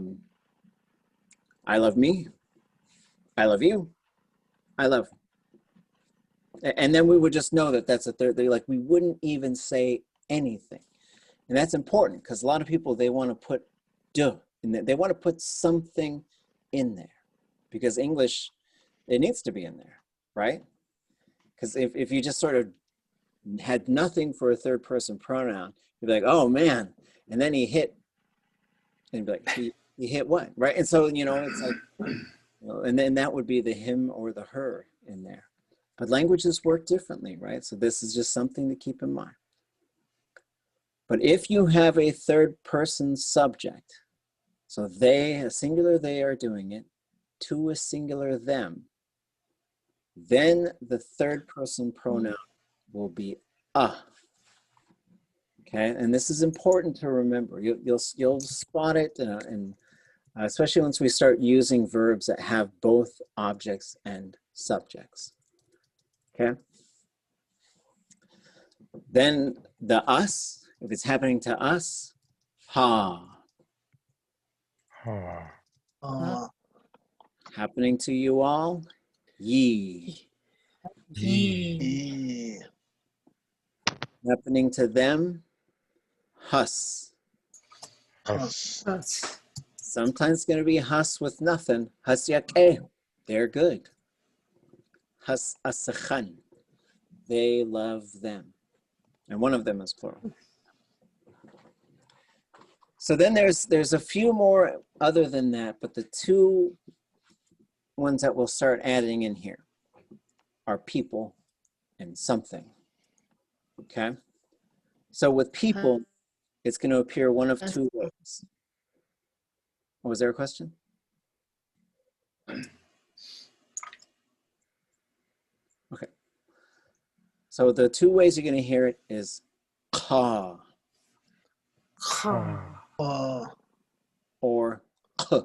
love me, I love you, I love. And then we would just know that that's a third, like we wouldn't even say anything. And that's important because a lot of people, they want to put duh, and they want to put something in there because English, it needs to be in there, right? Because if you just sort of had nothing for a third person pronoun, you'd be like, oh man, and then he hit, and you'd be like, he hit what, right? And so, it's like, and then that would be the him or the her in there. But languages work differently, right? So this is just something to keep in mind. But if you have a third person subject, so they, a singular they are doing it, to a singular them, then the third person pronoun will be a. Okay, and this is important to remember. You'll spot it, and especially once we start using verbs that have both objects and subjects. Okay. Then the us, if it's happening to us, ha. Happening to you all, ye. Happening to them, hus. Sometimes it's going to be hus with nothing. Hus yak-eh. They're good. Hus asachan. They love them. And one of them is plural. So then there's a few more other than that, but the two ones that we'll start adding in here are people and something. Okay? So with people, it's going to appear one of two ways. Was there a question? Okay. So the two ways you're going to hear it is ka. Or k.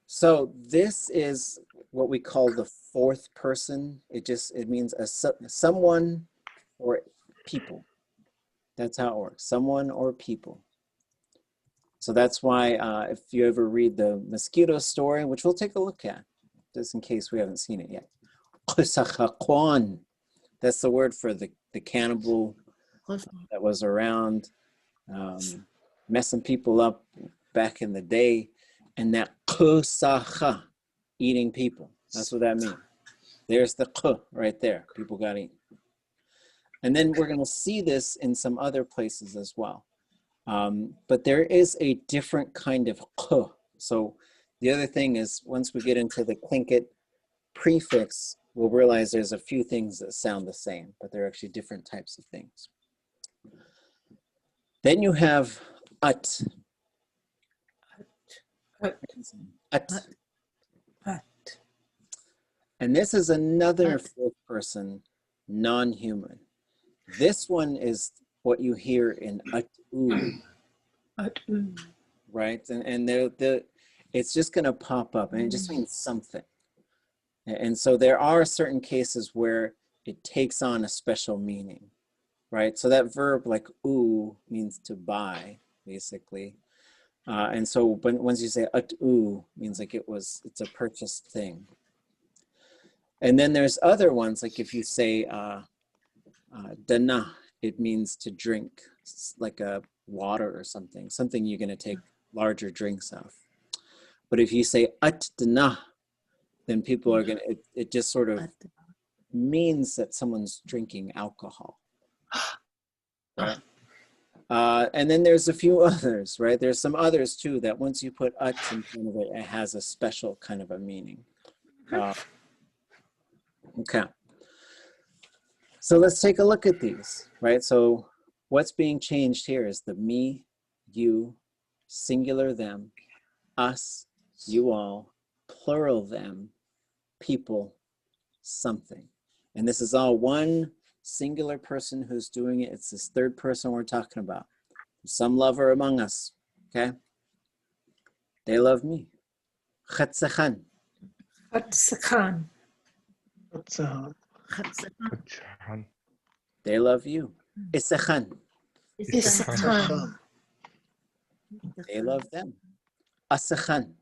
So this is what we call the fourth person. It means someone or people. That's how it works. Someone or people. So that's why if you ever read the mosquito story, which we'll take a look at, just in case we haven't seen it yet. That's the word for the cannibal that was around messing people up back in the day. And that kusacha, eating people. That's what that means. There's the k right there. People got eaten. And then we're going to see this in some other places as well. But there is a different kind of k. So the other thing is once we get into the Tlingit prefix, we'll realize there's a few things that sound the same, but they're actually different types of things. Then you have ut. At. At. And this is another fourth person, non-human. This one is what you hear in at-u. At-u. Right? And it's just going to pop up, and it just means something. And so there are certain cases where it takes on a special meaning, right? So that verb like u means to buy, basically. And so once you say at-u, means like it's a purchased thing. And then there's other ones, like if you say dana, it means to drink, like a water or something you're going to take larger drinks of. But if you say at dana, then people are going to, it just sort of means that someone's drinking alcohol. Right? And then there's a few others, right? There's some others too that once you put at in front of it, it has a special kind of a meaning. Okay. So let's take a look at these, right? So what's being changed here is the me, you, singular them, us, you all, plural them, people, something. And this is all one singular person who's doing it. It's this third person we're talking about. Some lover among us, okay? They love me. Khatsakhan. Khatsakhan. They love you. Isakhan. Isakhan. They love them. Asakhan.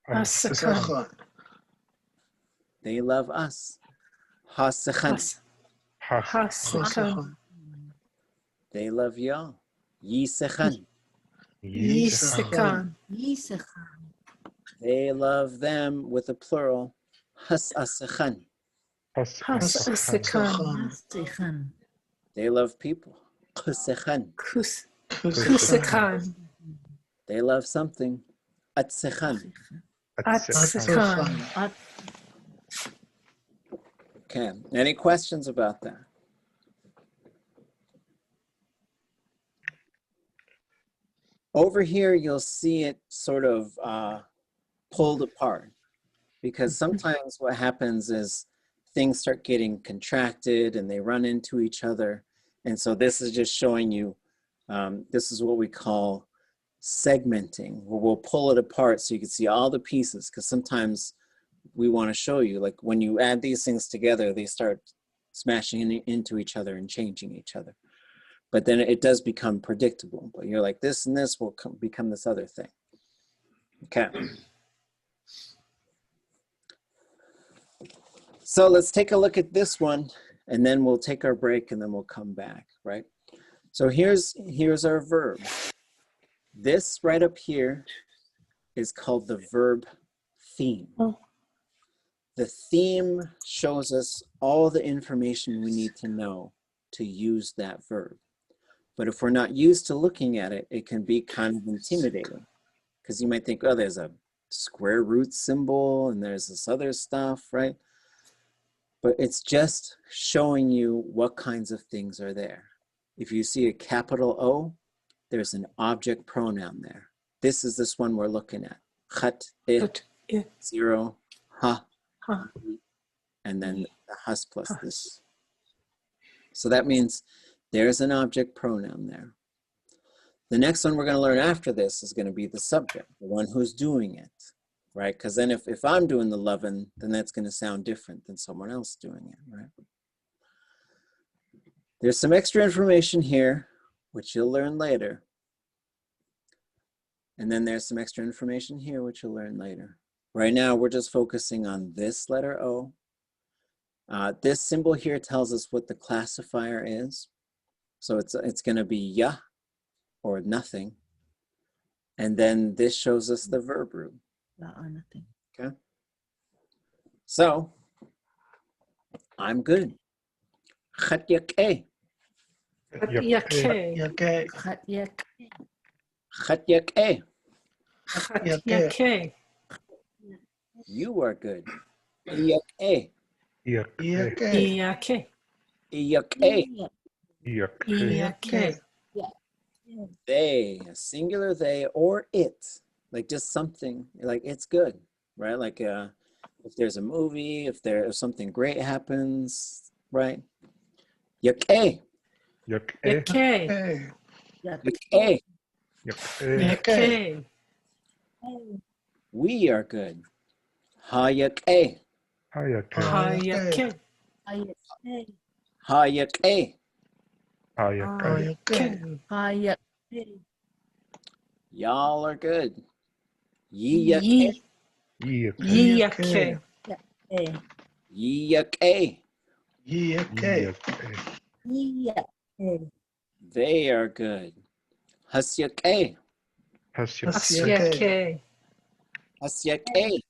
Asakhan. They love us. Hasakhan. Hasakhan. They love y'all. Yisakhan. Yisakhan. They love them with a plural. Hasasakhan. Hasakhan. They love people. Kusakhan. Kusakhan. They love something. Atsakhan. Atsakhan. Okay, any questions about that? Over here, you'll see it sort of pulled apart, because sometimes what happens is things start getting contracted and they run into each other. And so this is just showing you, this is what we call segmenting, where we'll pull it apart so you can see all the pieces, because sometimes we want to show you, like when you add these things together, they start smashing into each other and changing each other. But then it does become predictable. But you're like, this and this will become this other thing. Okay. So let's take a look at this one, and then we'll take our break, and then we'll come back, right? So here's our verb. This right up here is called the verb theme. The theme shows us all the information we need to know to use that verb. But if we're not used to looking at it, it can be kind of intimidating, because you might think, oh, there's a square root symbol and there's this other stuff, right? But it's just showing you what kinds of things are there. If you see a capital O, there's an object pronoun there. This is this one we're looking at. Khat, it, 0, ha, and then the has plus this. So that means there's an object pronoun there. The next one we're going to learn after this is going to be the subject, the one who's doing it, right? Because then if I'm doing the lovin', then that's going to sound different than someone else doing it, right? There's some extra information here, which you'll learn later. And then there's some extra information here, which you'll learn later. Right now, we're just focusing on this letter O. This symbol here tells us what the classifier is. So it's going to be ya, or nothing. And then this shows us the verb root. Or nothing. Okay. So, I'm good. Khatyake. Khatyake. Khatyake. Khatyake. You are good. Iyake. Iyake. Iyake. Iyake. They, a singular they or it, like just something, like it's good. right? Like if there's a movie, if something great happens, right? Yake. Yake. Yake. Yake. We are good. Hayake. Hayake. Hayake. Hayake. Y'all are good. Yiyake. Yake. Yiyake. They are good. Hasyake. Hasyake. Hasyake.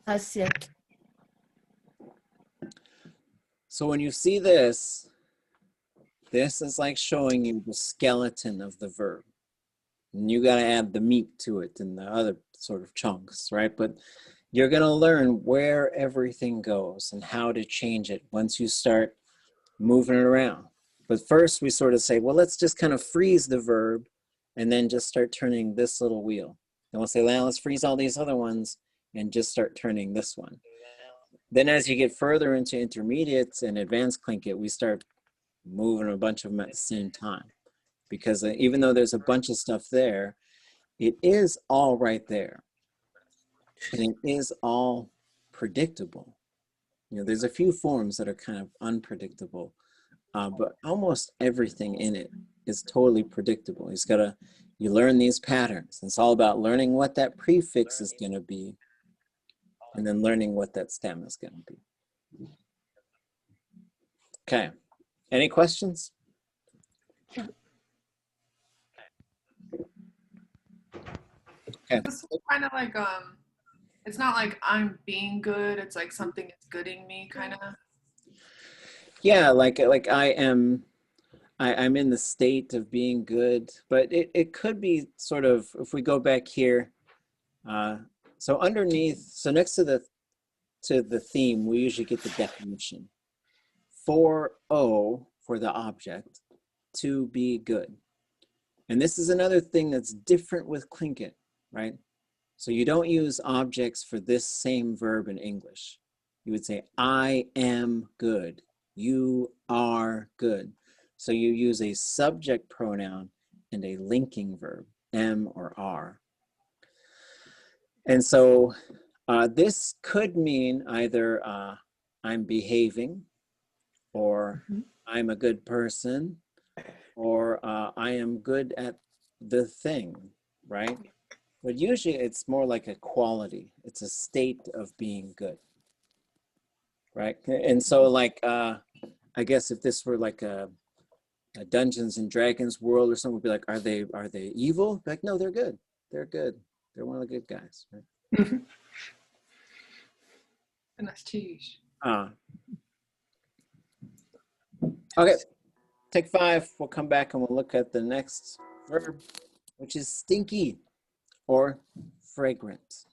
Hasyake. So when you see this, this is like showing you the skeleton of the verb. And you got to add the meat to it and the other sort of chunks, right? But you're going to learn where everything goes and how to change it once you start moving it around. But first we sort of say, well, let's just kind of freeze the verb and then just start turning this little wheel. And we'll say, well, let's freeze all these other ones and just start turning this one. Then as you get further into intermediates and advanced Tlingit, we start moving a bunch of them at the same time. Because even though there's a bunch of stuff there, it is all right there. And it is all predictable. You know, there's a few forms that are kind of unpredictable, but almost everything in it is totally predictable. You learn these patterns. It's all about learning what that prefix is going to be and then learning what that stem is going to be. Okay, any questions? Okay. This is kind of like it's not like I'm being good. It's like something is gooding me, kind of. Yeah, like I'm in the state of being good, but it could be sort of, if we go back here, so underneath, so next to the theme, we usually get the definition. For O, for the object, to be good. And this is another thing that's different with Tlingit, right? So you don't use objects for this same verb in English. You would say, I am good. You are good. So you use a subject pronoun and a linking verb, am or are. And so this could mean either I'm behaving, or I'm a good person, or I am good at the thing, right? But usually it's more like a quality. It's a state of being good, right? And so like, I guess if this were like a Dungeons and Dragons world or something, would be like, are they evil? Like, no, they're good. They're good. They're one of the good guys, right? And that's cheese. Okay, take 5. We'll come back and we'll look at the next verb, which is stinky or fragrant.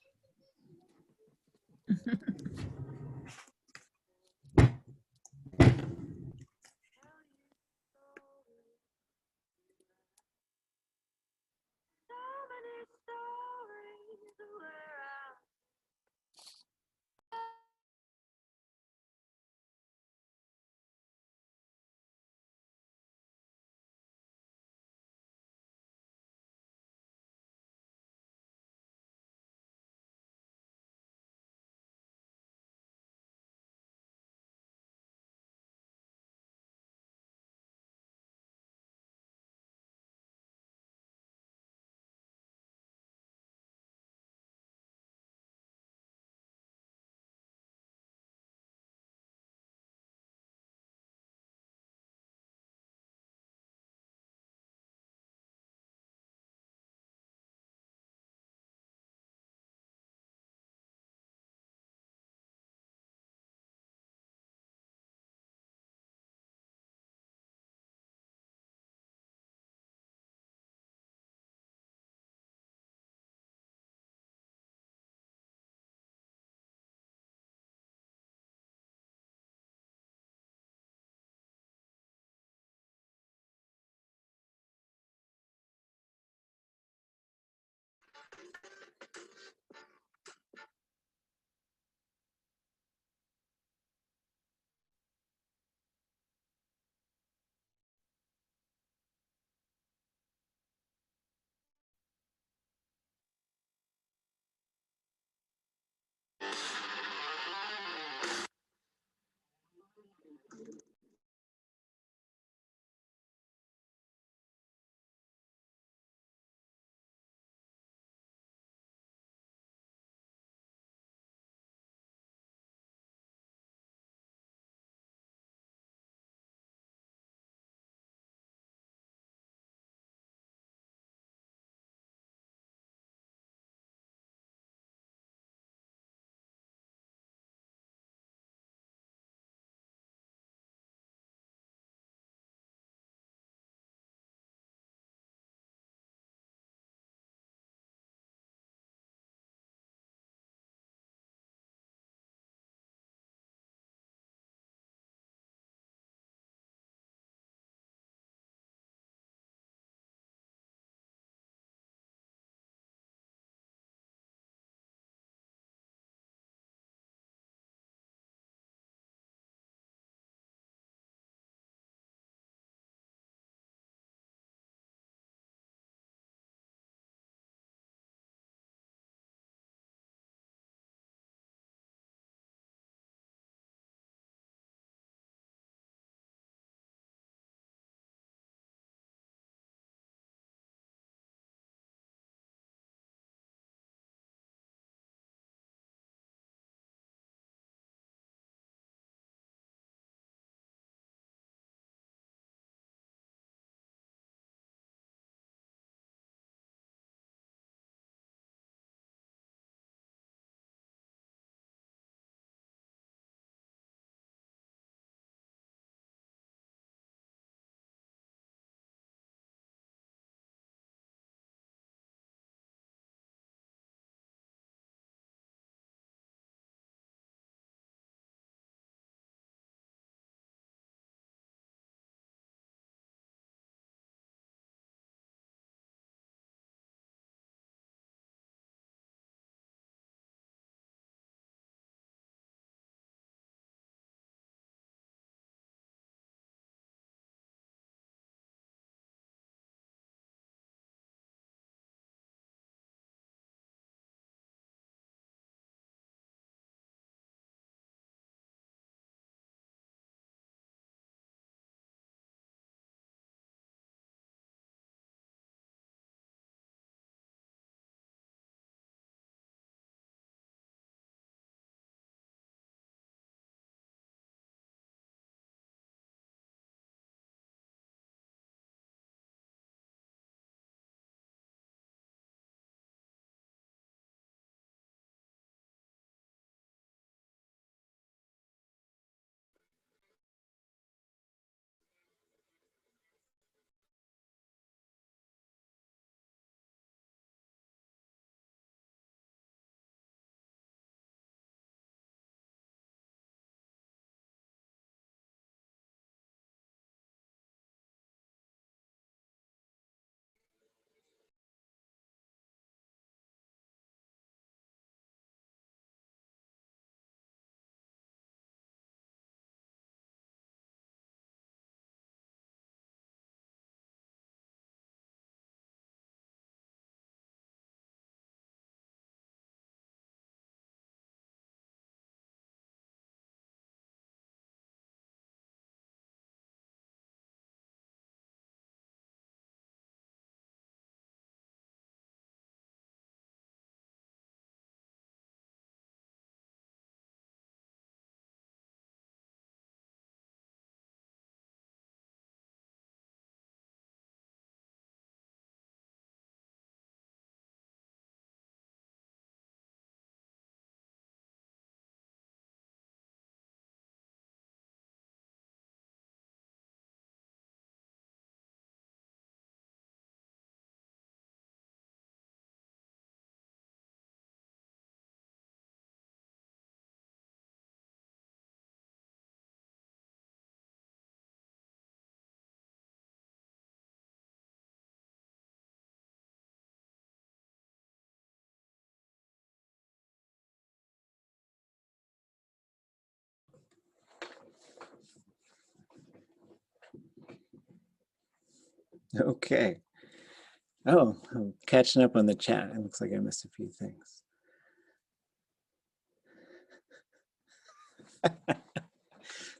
Okay. Oh, I'm catching up on the chat. It looks like I missed a few things.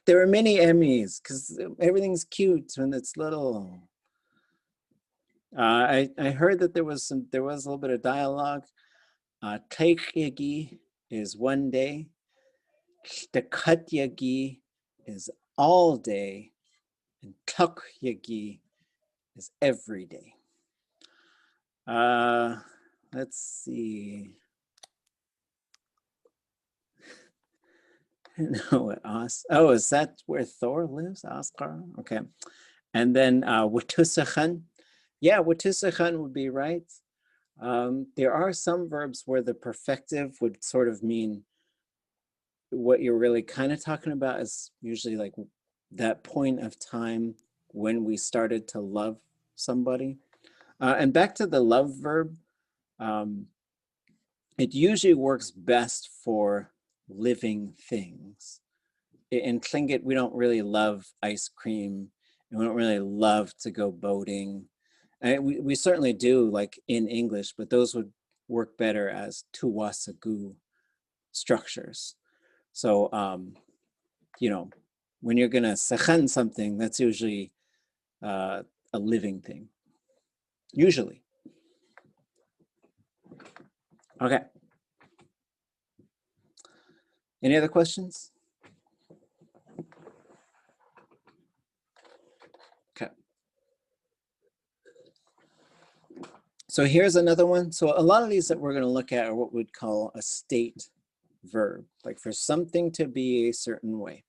there are many Emmys because everything's cute when it's little. I heard that there was a little bit of dialogue. Teikyagi is one day. Tekatyagi is all day. And tukyagi is every day. Let's see. I don't know what oh, is that where Thor lives? Oscar? Okay. And then Watusachan. Yeah, Watusachan would be right. There are some verbs where the perfective would sort of mean what you're really kind of talking about is usually like that point of time when we started to love somebody. And back to the love verb, it usually works best for living things. In Tlingit, we don't really love ice cream, and we don't really love to go boating. And we certainly do, like in English, but those would work better as tuwasagu structures. So, you know, when you're gonna sechan something, that's usually a living thing, usually. Okay. Any other questions? Okay. So here's another one. So a lot of these that we're going to look at are what we'd call a state verb, like for something to be a certain way.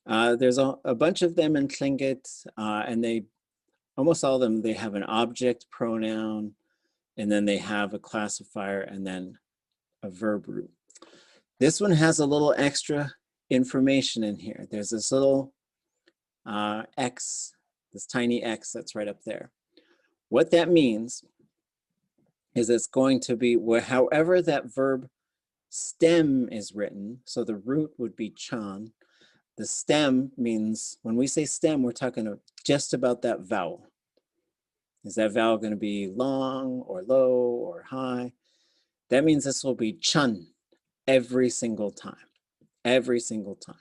There's a bunch of them in Tlingit, and almost all of them, they have an object pronoun, and then they have a classifier, and then a verb root. This one has a little extra information in here. There's this little X, this tiny X that's right up there. What that means is it's going to be however that verb stem is written. So the root would be chan. The stem means, when we say stem, we're talking just about that vowel. Is that vowel going to be long or low or high? That means this will be chun every single time, every single time.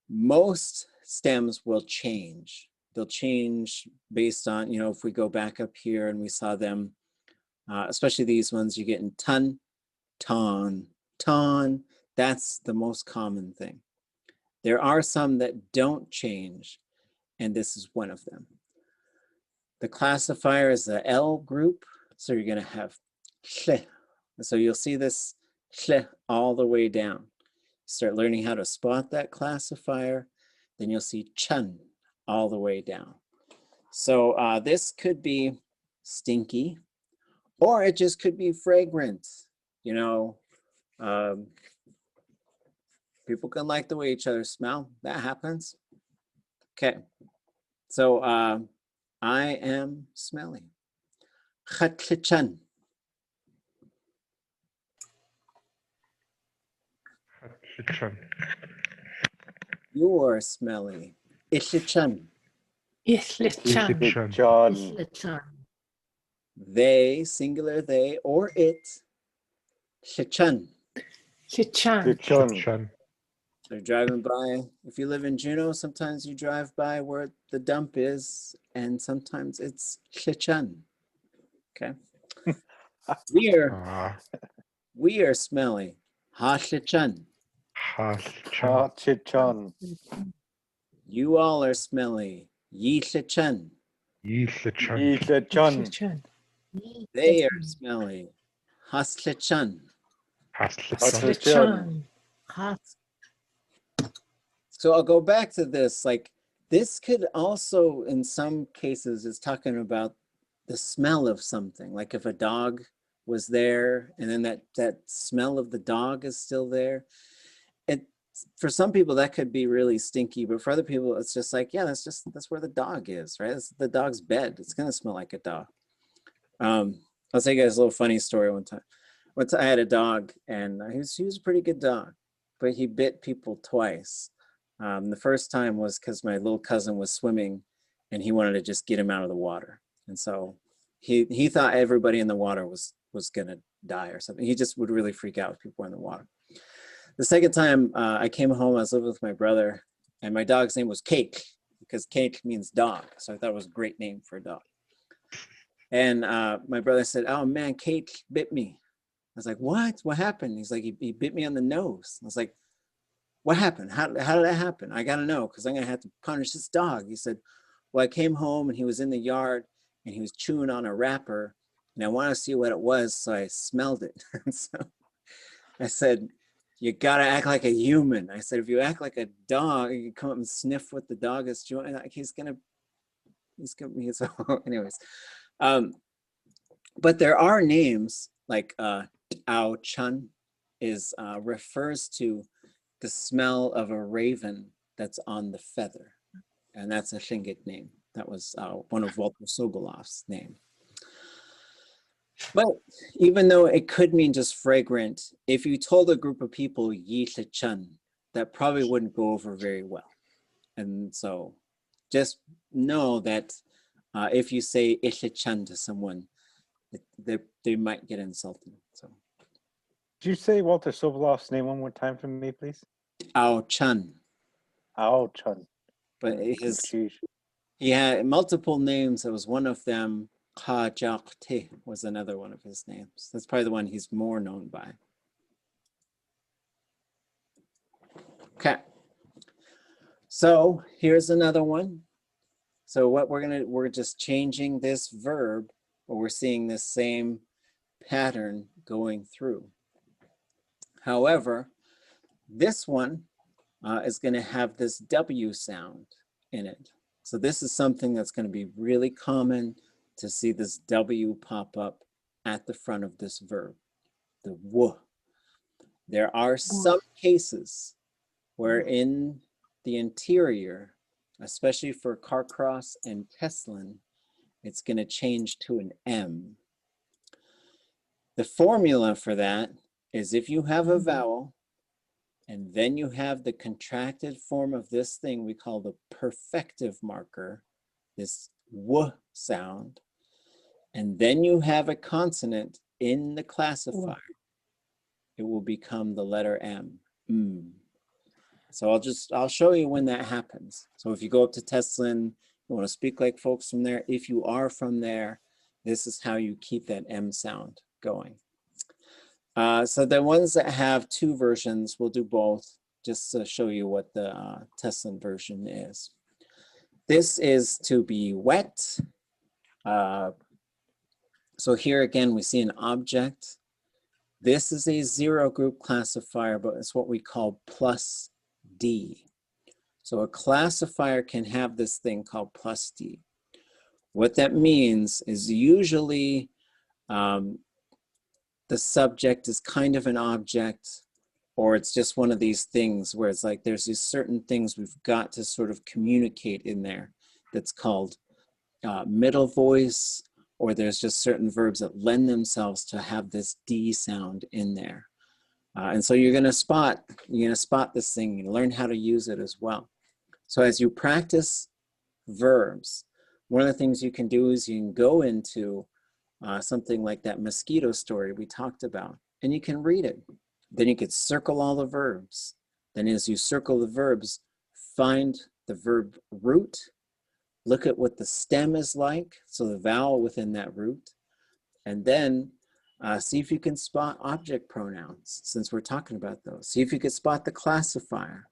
Most stems will change. They'll change based on, you know, if we go back up here and we saw them, especially these ones, you get in ton, ton, ton. That's the most common thing. There are some that don't change, and this is one of them. The classifier is the L group, so you're going to have tle. So you'll see this tle all the way down. Start learning how to spot that classifier, then you'll see chun all the way down. So this could be stinky, or it just could be fragrant. You know, people can like the way each other smell. That happens. Okay, so I am smelly. Khatlichan. You are smelly. Ishlichan. Ishlichan. They, singular they, or it. Shichan. Shichan. They're driving by. If you live in Juneau, sometimes you drive by where the dump is, and sometimes it's Shichan. Okay. We are smelly. Ha Shichan. Ha chichan. You all are smelly. Yi Shichan. Yishlechan. They are smelly. Haslichan. Haslichan. So I'll go back to this. Like, this could also, in some cases, is talking about the smell of something. Like if a dog was there, and then that smell of the dog is still there. For some people, that could be really stinky, but for other people, it's just like, yeah, that's where the dog is, right? It's the dog's bed. It's gonna smell like a dog. I'll tell you guys a little funny story one time. Once I had a dog, and he was a pretty good dog, but he bit people twice. The first time was because my little cousin was swimming, and he wanted to just get him out of the water, and so he thought everybody in the water was gonna die or something. He just would really freak out if people were in the water. The second time I came home, I was living with my brother, and my dog's name was Cake, because Cake means dog. So I thought it was a great name for a dog. And my brother said, "Oh man, Cake bit me." I was like, "What? What happened?" He's like, he bit me on the nose. I was like, "What happened? How did that happen? I gotta know, because I'm gonna have to punish this dog." He said, "Well, I came home and he was in the yard and he was chewing on a wrapper, and I wanted to see what it was, so I smelled it." So I said, "You gotta act like a human." I said, "If you act like a dog, you come up and sniff what the dog is chewing, he's gonna be." So anyways, but there are names like Ao Chun refers to the smell of a raven that's on the feather, and that's a Tlingit name. That was one of Walter Sobolov's name. But even though it could mean just fragrant, if you told a group of people Yi Chun, that probably wouldn't go over very well. And so just know that if you say Chun to someone, they might get insulted. So, Could you say Walter Sobolov's name one more time for me, please? Ao Chun. Ao Chun. But he had multiple names. It was one of them. Ha Jak Te was another one of his names. That's probably the one he's more known by. Okay. So here's another one. So what we're just changing this verb, but we're seeing this same pattern going through. However, this one is going to have this W sound in it. So this is something that's going to be really common to see this W pop up at the front of this verb, the W. There are some cases where in the interior, especially for Carcross and Teslin, it's going to change to an M. The formula for that is if you have a vowel and then you have the contracted form of this thing we call the perfective marker, this W sound, and then you have a consonant in the classifier, it will become the letter M. So I'll show you when that happens. So if you go up to Teslin, you want to speak like folks from there. If you are from there, this is how you keep that M sound going. So the ones that have two versions, we'll do both just to show you what the Teslin version is. This is to be wet. So here again, we see an object. This is a zero group classifier, but it's what we call plus D. So a classifier can have this thing called plus D. What that means is usually the subject is kind of an object, or it's just one of these things where it's like there's these certain things we've got to sort of communicate in there that's called middle voice, or there's just certain verbs that lend themselves to have this D sound in there. And so you're gonna spot this thing and learn how to use it as well. So as you practice verbs, one of the things you can do is you can go into something like that mosquito story we talked about, and you can read it. Then you could circle all the verbs. Then as you circle the verbs, find the verb root, look at what the stem is like, so the vowel within that root, and then see if you can spot object pronouns, since we're talking about those. See if you can spot the classifier,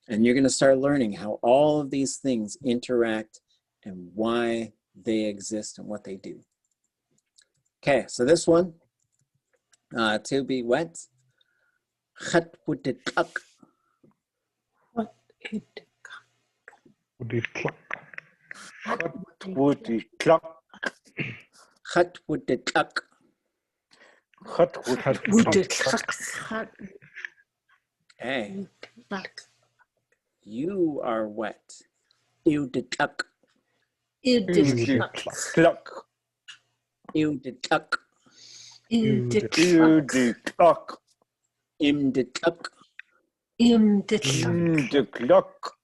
and you're gonna start learning how all of these things interact and why they exist and what they do. Okay, so this one, to be wet. Khat would cluck. What it Would it cluck? Would it cluck? Khat would cluck. would it cluck. Hey, you are wet. You did cluck. You did Cluck. You did cluck. You did You did cluck. Im did cluck. Im did The cluck.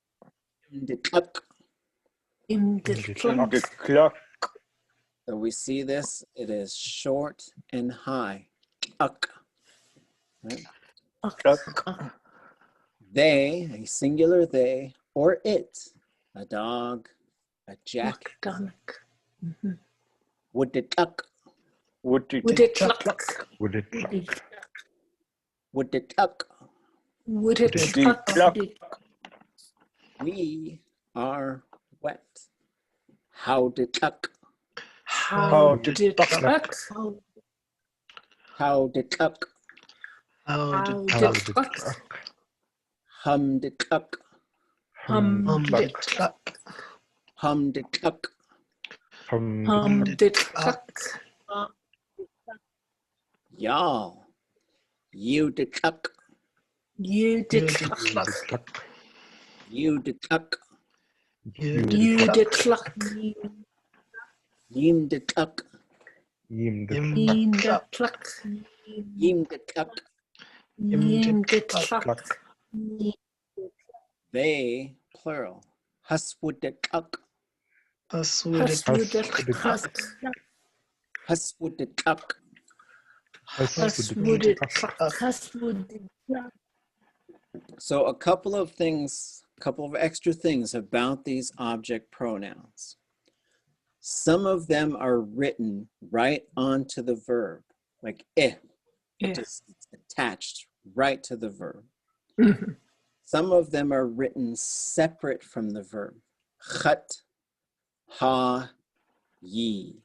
Im did cluck. Im did The cluck. So we see this, it is short and high. Cluck. Right? Cluck. They, a singular they, or it, a dog, a jacket. Mm-hmm. Would it tuck? Would it cluck? Would it cluck? Would it tuck? Would it cluck? We are wet. How did tuck? How did it cluck? How did tuck? How did it cluck? Hum did tuck? Hummed it cluck? Hum did tuck? Hummed it cluck? Y'all. You did tuck. You did cluck? You did tuck. You did cluck? Yim did tuck. Yim the Yim did cluck? Yim did tuck. Yim did cluck? They, plural. Hus would did tuck. Hus would it cluck? Hus would did tuck. Hus would it cluck? Hus would it cluck? So a couple of things, a couple of extra things about these object pronouns. Some of them are written right onto the verb, like just attached right to the verb. Mm-hmm. Some of them are written separate from the verb. Chat, ha, ye.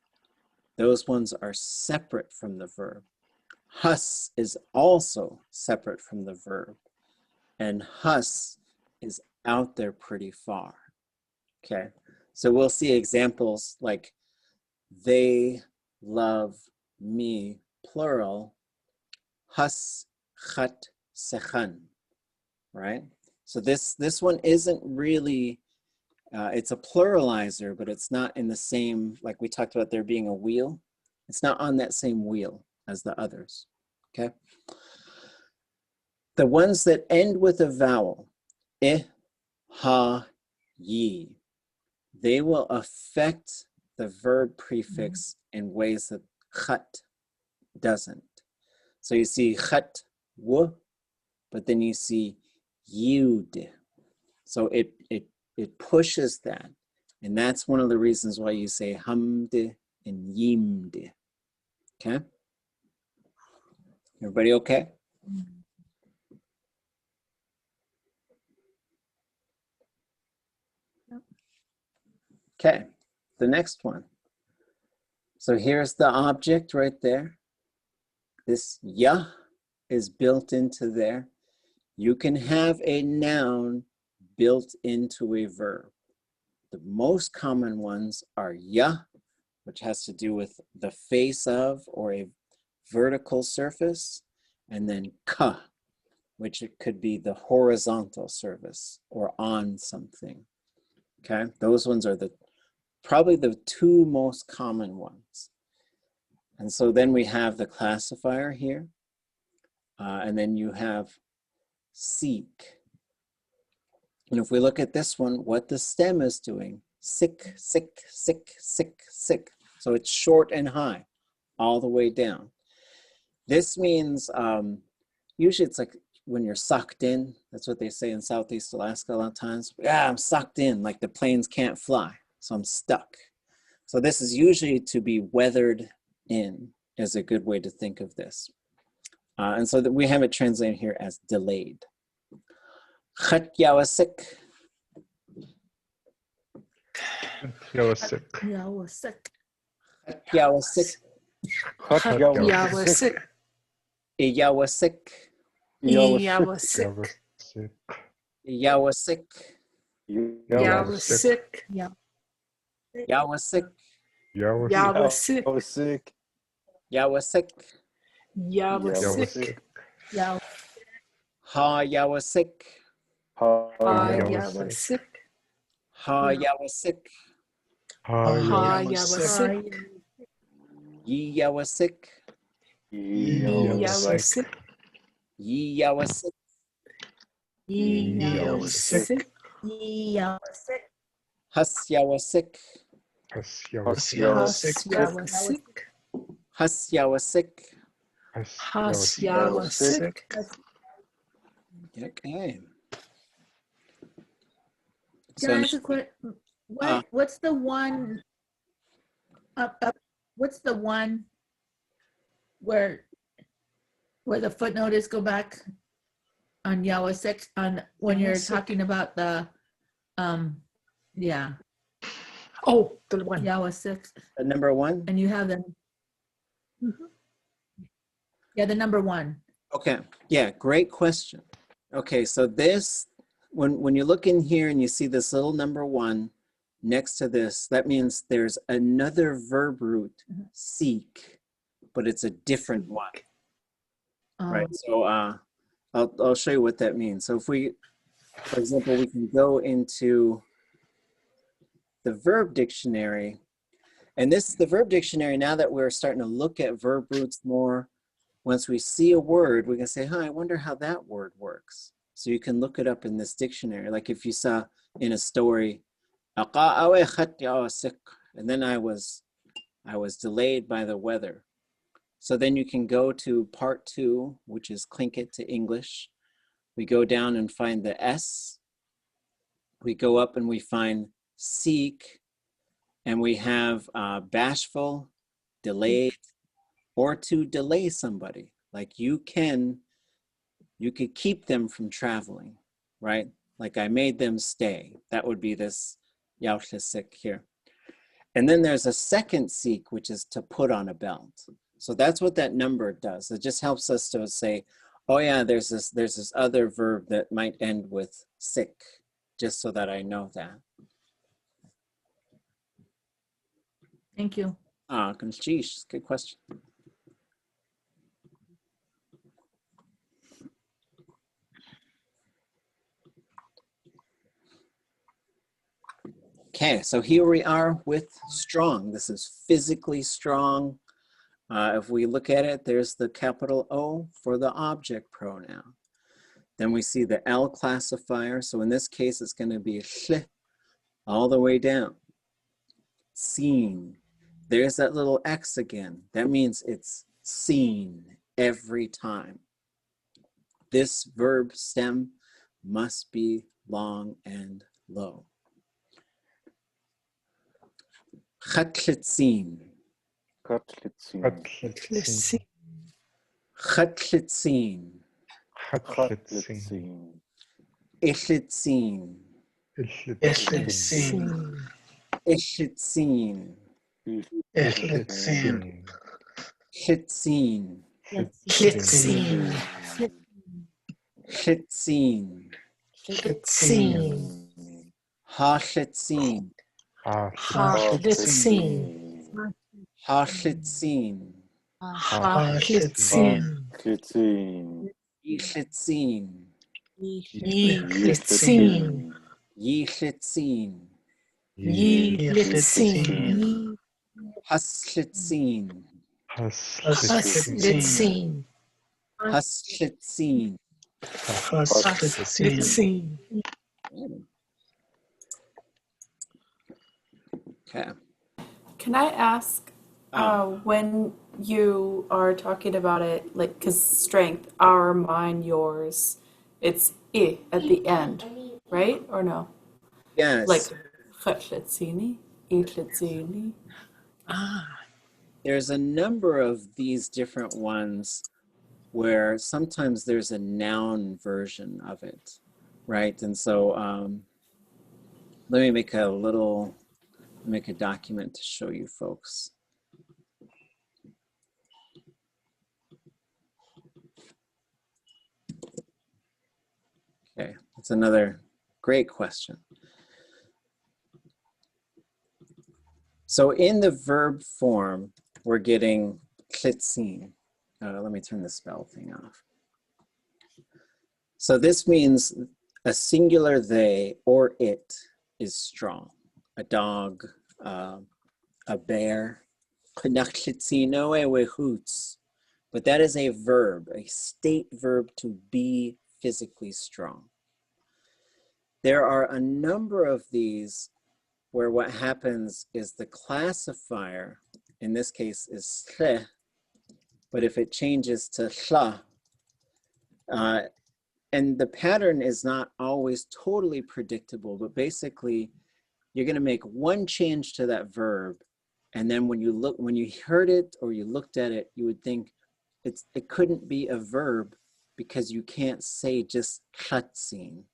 Those ones are separate from the verb. Hus is also separate from the verb. And hus is out there pretty far. Okay, so we'll see examples like they love me, plural, hus, chat, sechan, right? So this one isn't really, it's a pluralizer, but it's not in the same, like we talked about there being a wheel. It's not on that same wheel as the others, okay? The ones that end with a vowel, ha, ye, they will affect the verb prefix in ways that chat doesn't. So you see chat, w, but then you see yud. So it pushes that. And that's one of the reasons why you say hamd and yimd. Okay? Everybody okay? Okay, the next one. So here's the object right there. This ya is built into there. You can have a noun built into a verb. The most common ones are ya, which has to do with the face of or a vertical surface, and then ka, which it could be the horizontal surface or on something. Okay, those ones are probably the two most common ones. And so then we have the classifier here, and then you have seek. And if we look at this one, what the stem is doing, sick, sick, sick, sick, sick. So it's short and high, all the way down. This means, usually it's like when you're sucked in, that's what they say in Southeast Alaska a lot of times. Yeah, I'm sucked in, like the planes can't fly, so I'm stuck. So this is usually to be weathered in, is a good way to think of this. And so that we have it translated here as delayed. Chat yawasik. Yawasik. Yawasik. Yawasik. Yawasik. Yawasik. Yawasik. Yawasik. Yawasik. Yawasik. Yawasik. Yawasik. Yawasik. Ha yawasik. Yawasik. Ha yawasik. Yawasik. Ye yawasik. Yawasik. Ye yawasik. Yawasik. Hus yawasik. Yawasik. Hus yawasik. Yawasik. Okay. Can I ask a quick? What's the one? What's the one where the footnotes go back on Yawa 6 on when you're talking about the yeah. Oh, the one. Yawa 6. Number 1? And you have them. Yeah, the number 1. Okay, yeah, great question. Okay, so this, when you look in here and you see this little number 1 next to this, that means there's another verb root, seek, but it's a different one. Right, so I'll show you what that means. So if we, for example, we can go into the verb dictionary, and the verb dictionary, now that we're starting to look at verb roots more, once we see a word, we can say, I wonder how that word works. So you can look it up in this dictionary. Like if you saw in a story, and then I was delayed by the weather. So then you can go to part 2, which is Tlingit to English. We go down and find the S. We go up and we find seek, and we have bashful, delayed, or to delay somebody. Like you could keep them from traveling, right? Like I made them stay. That would be this yautlisik here. And then there's a second seek, which is to put on a belt. So that's what that number does. It just helps us to say, oh yeah, there's this other verb that might end with sick, just so that I know that. Thank you. Good question. Okay, so here we are with strong. This is physically strong. If we look at it, there's the capital O for the object pronoun. Then we see the L classifier. So in this case, it's going to be sh all the way down. Seen. There's that little X again. That means it's seen every time. This verb stem must be long and low. Khatlitzin. Khatlitzin. Khatlitzin. Khatlitzin. Ishitzin. Ishitzin. Ishitzin. Ishitzin. Shitzin. Shitzin. Shitzin. Shitzin. Hashitzin. Hashitzin. Hashitzin. Hashitzin. Yishitzin. Yishitzin. Yishitzin. Yishitzin. Hashitzin. Haslitzin. Hashitzin. Haslitzin. Okay. Can I ask, when you are talking about it, like, because strength, our, mine, yours, it's I at the end, right? Or no? Yes. Like, chatlitzini, itlitzini. There's a number of these different ones where sometimes there's a noun version of it, right? And so let me make a document to show you folks. Okay, that's another great question. So in the verb form, we're getting klitzin. Let me turn the spell thing off. So this means a singular they or it is strong. A dog, a bear. But that is a verb, a state verb to be physically strong. There are a number of these where what happens is the classifier, in this case, is tle, but if it changes to shla, and the pattern is not always totally predictable, but basically you're going to make one change to that verb, and then when you heard it or you looked at it, you would think it couldn't be a verb because you can't say just cutscene.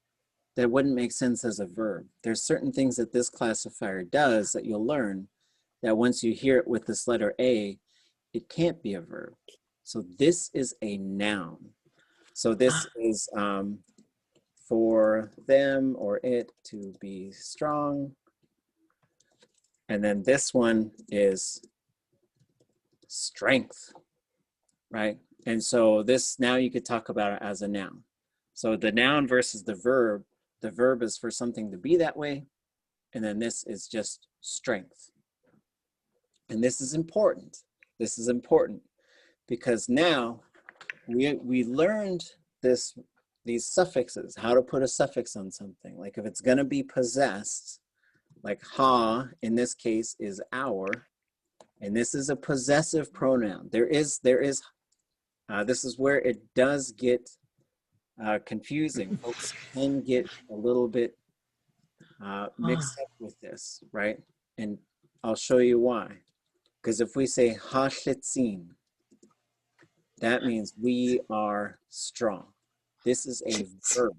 That wouldn't make sense as a verb. There's certain things that this classifier does that you'll learn that once you hear it with this letter A, it can't be a verb. So this is a noun. So this is for them or it to be strong. And then this one is strength, right? And so this, now you could talk about it as a noun. So the noun versus the verb is for something to be that way. And then this is just strength. And this is important. This is important because now we learned these suffixes, how to put a suffix on something. Like if it's gonna be possessed, like ha in this case is our, and this is a possessive pronoun. This is where it does get confusing. Folks can get a little bit mixed up with this, right? And I'll show you why. Because if we say ha-shitzin, that means we are strong. This is a verb.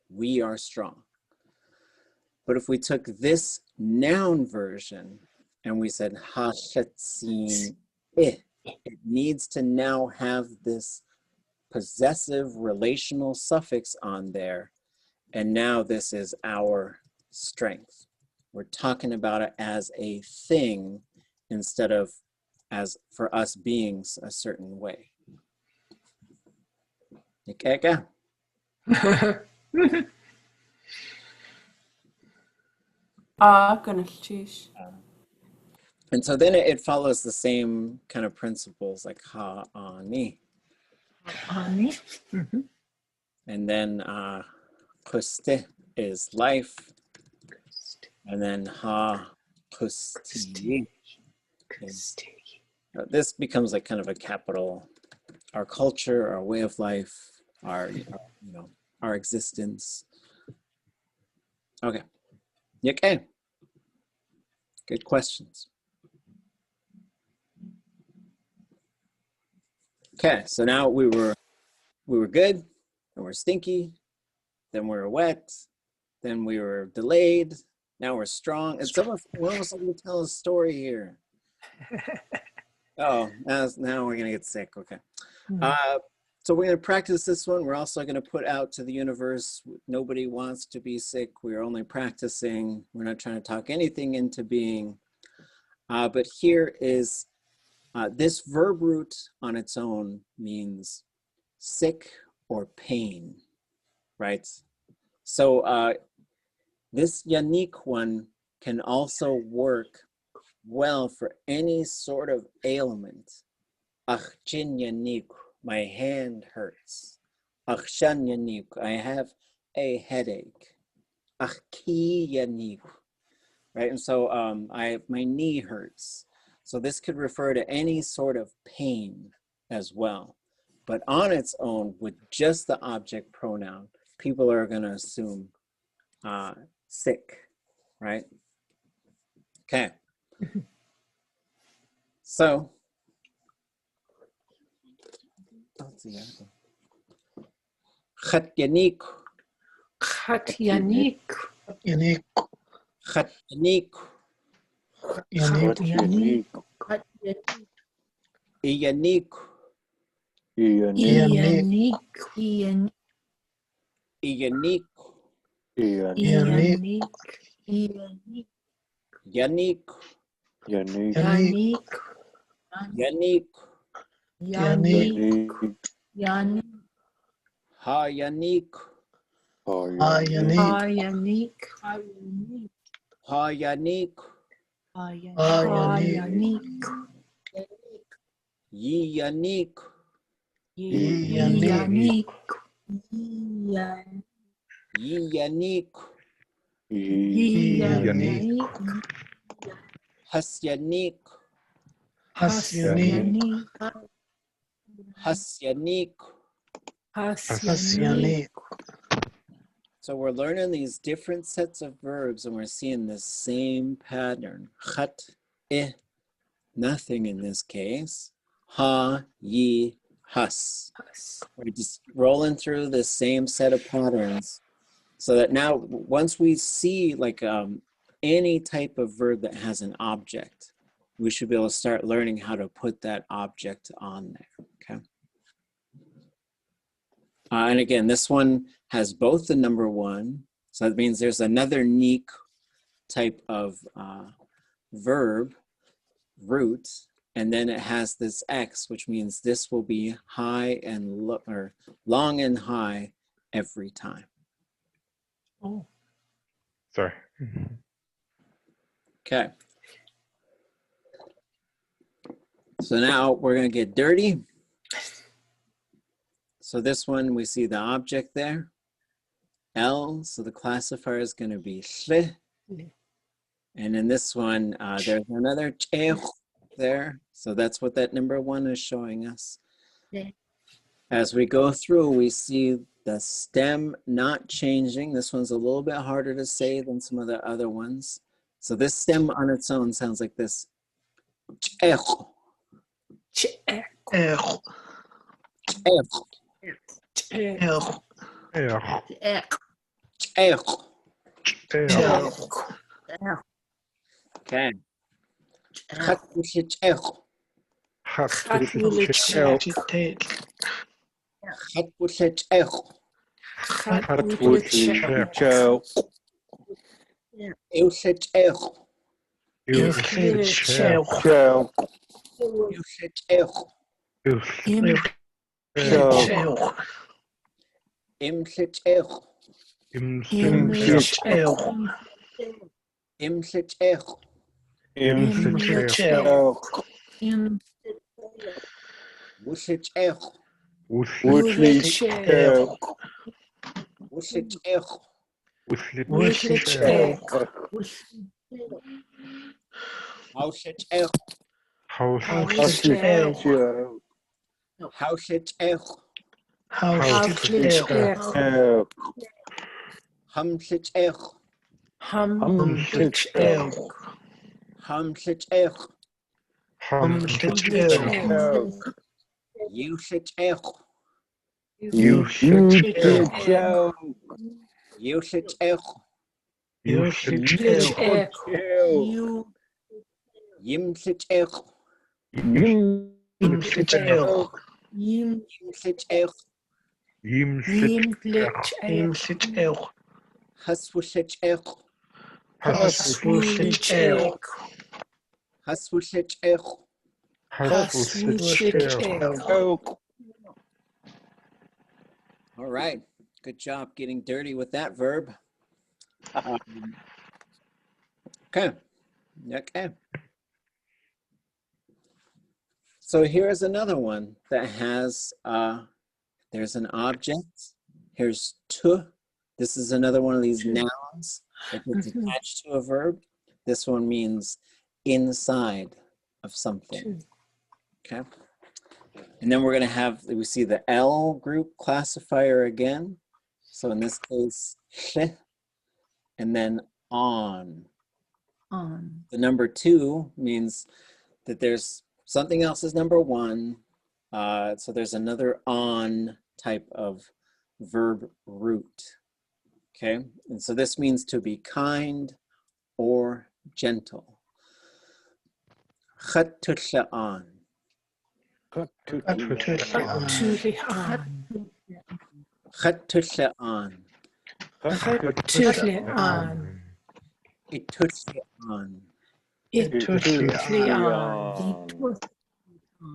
We are strong. But if we took this noun version and we said ha-shitzin, it needs to now have this possessive relational suffix on there. And now this is our strength. We're talking about it as a thing instead of as for us being a certain way. Okay. And so then it follows the same kind of principles like ha-ani. Mm-hmm. And then kuste is life. And then ha-kusti. This becomes like kind of a capital, our culture, our way of life, our existence. Okay. Okay. Good questions. Okay, so now we were good, then we're stinky, then we were wet, then we were delayed, now we're strong. It's almost, we're almost like we tell a story here. Oh, now we're gonna get sick. Okay. So we're gonna practice this one. We're also gonna put out to the universe, nobody wants to be sick. We're only practicing. We're not trying to talk anything into being. But here is, this verb root on its own means sick or pain, right? So this unique one can also work well for any sort of ailment. Achchin yanik, my hand hurts. Achshan yanik, I have a headache. Achki yanik, right? And so my knee hurts. So this could refer to any sort of pain as well. But on its own, with just the object pronoun, people are gonna assume sick, right? Okay. So, Khat yanik. Khat yanik. Yanik. Khat yanik. Yanik. Iyanik. Yanik. Iyanik. Yanik. Yanik. Yanik. Yanik. Yanik. Ha yanik. Ha Yanik. Ha yanik. Ha Yanik. Yi yanik. Yanik. Yi yanik. Yanik. Has yanik. Has Yanik. Has yanik. Hasyanik. So we're learning these different sets of verbs and we're seeing the same pattern. Chat, nothing in this case. Ha, yi, has. We're just rolling through the same set of patterns so that now once we see like any type of verb that has an object, we should be able to start learning how to put that object on there, okay? And again, this one has both the number one, so that means there's another unique type of verb, root, and then it has this X, which means this will be high and or long and high every time. Oh. Sorry. Okay. So now we're going to get dirty. So this one, we see the object there, L, so the classifier is going to be sh. And in this one, there's another ch there. So that's what that number one is showing us. As we go through, we see the stem not changing. This one's a little bit harder to say than some of the other ones. So this stem on its own sounds like this. Okay. All right, good job getting dirty with that verb. Okay. So here's another one that has, there's an object. Here's to. This is another one of these nouns that gets attached to a verb. This one means inside of something. Okay. And then we're going to have, we see the L group classifier again. So in this case, sh, and then on. The number two means that there's something else is number one. So there's another on type of verb root. Okay. And so this means to be kind or gentle. Khattushaan. Khattushaan. Itushaan.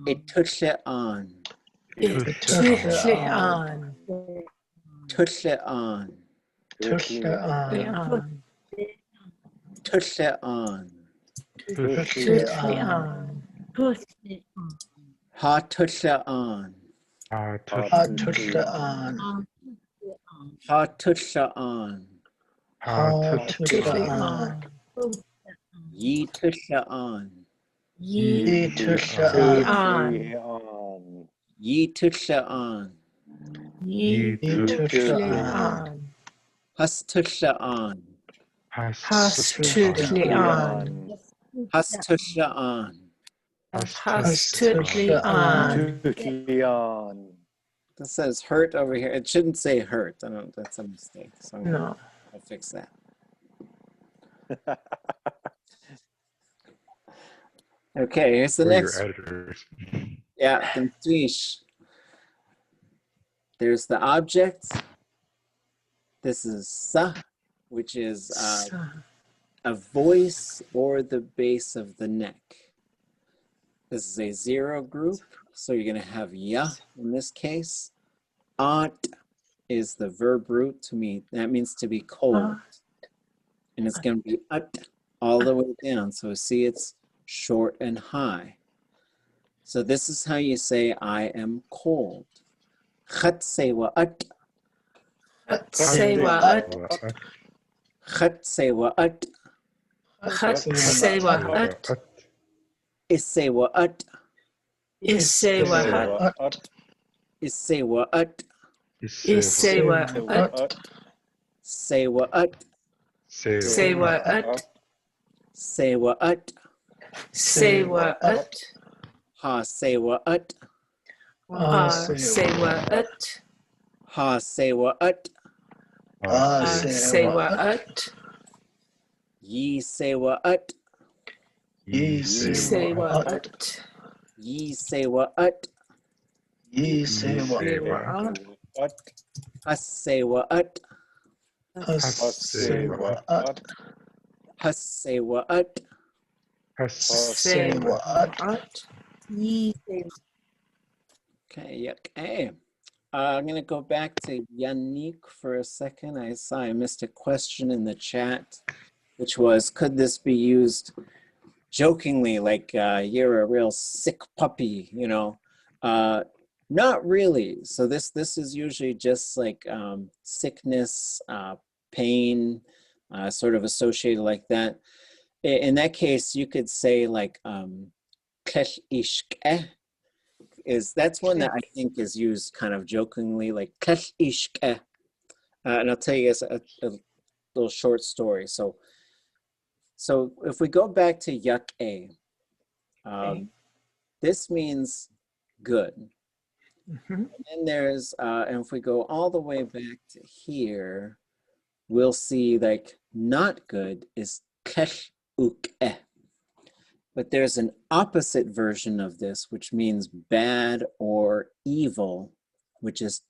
Itushaan. Tushaan. Tushaan. Ha-tushaan. Ha-tushaan. Ha-tushaan. Ha-tushaan. Yi-tushaan. Yi-tushaan. Yi-tushaan. Yitutlean. Hastusha'an. Hastutlean. Hastusha'an. Hastutlean. Tutlian. This says hurt over here. It shouldn't say hurt. I don't. That's a mistake. So No. I'll fix that. Okay, here's the We're next. your editors. Yeah, Twish. There's the object. This is sa, which is a voice or the base of the neck. This is a zero group, so you're going to have ya in this case. At is the verb root to me. That means to be cold. And it's going to be at all the way down. So see, it's short and high. So this is how you say I am cold. Khat sewa at. Sewaat. Khat sewa at. Sewaat. Isewa at. Isewaat. Isewa at. Isewaat. Sewa at. Sewaat. Sewa at. Sewaat. Ha sewa at. Sewaat. Ha sewa at. Sewaat. Ye sewa at. Sewaat. Ye sewa at. Sewaat. Has sewa at. Sewaat. Has sewa at. Sewaat. Okay, okay. I'm going to go back to Yannick for a second. I saw I missed a question in the chat, which was, could this be used jokingly, like you're a real sick puppy, you know? Not really. So this is usually just like sickness, pain, sort of associated like that. In that case, you could say like that's one that I think is used kind of jokingly, like and I'll tell you guys a little short story. So if we go back to yak this means good. And then there's and if we go all the way back to here, we'll see like not good is but there's an opposite version of this, which means bad or evil, which is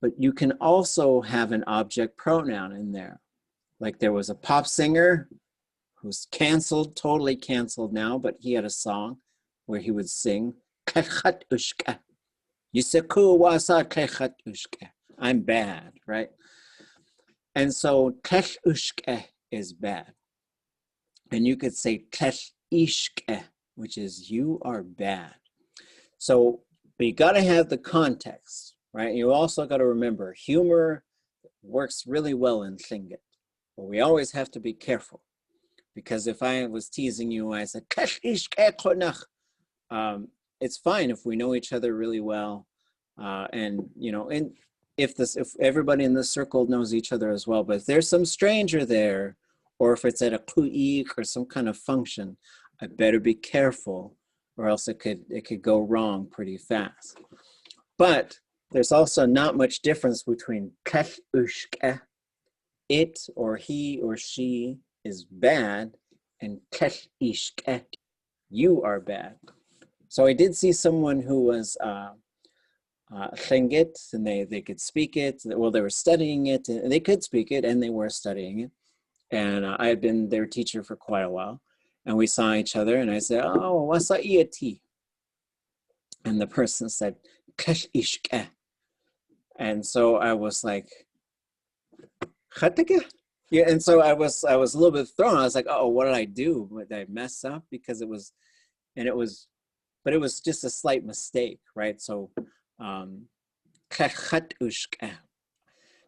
but you can also have an object pronoun in there. Like there was a pop singer who's canceled, totally canceled now, but he had a song where he would sing, I'm bad, right? And so is bad. And you could say which is you are bad. So, but you got to have the context, right? You also got to remember humor works really well in Tlingit, but we always have to be careful, because if I was teasing you, I said it's fine if we know each other really well, and you know, and if everybody in the circle knows each other as well. But if there's some stranger there, or if it's at a ku'ik or some kind of function, I better be careful, or else it could go wrong pretty fast. But there's also not much difference between it or he or she is bad, and you are bad. So I did see someone who was Tlingit, and they could speak it. Well, they were studying it, and they could speak it, and they were studying it. And I had been their teacher for quite a while, and we saw each other, and I said, "Oh, what's that iati?" And the person said, "Kashishke." And so I was like, "Khatike?" Yeah, and so I was a little bit thrown. I was like, "Oh, what did I do? Did I mess up?" Because it was just a slight mistake, right? So,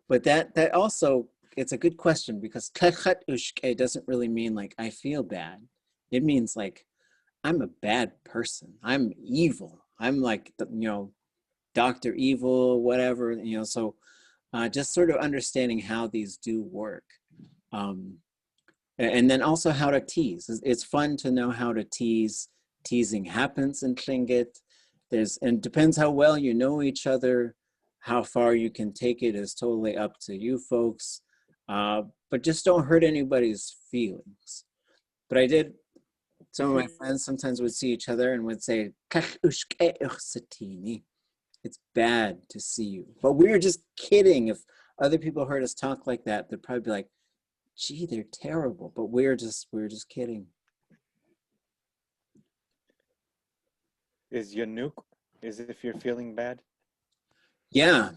but that also, it's a good question, because doesn't really mean like I feel bad. It means like I'm a bad person. I'm evil. I'm like, you know, Dr. Evil, whatever, you know, so just sort of understanding how these do work. And then also how to tease. It's fun to know how to tease. Teasing happens in Tlingit. And depends how well you know each other. How far you can take it is totally up to you folks. But just don't hurt anybody's feelings. But I did, some of my friends sometimes would see each other and would say, it's bad to see you. But we were just kidding. If other people heard us talk like that, they'd probably be like, gee, they're terrible. But we're just kidding. Is yanuk? Is it if you're feeling bad? Yeah.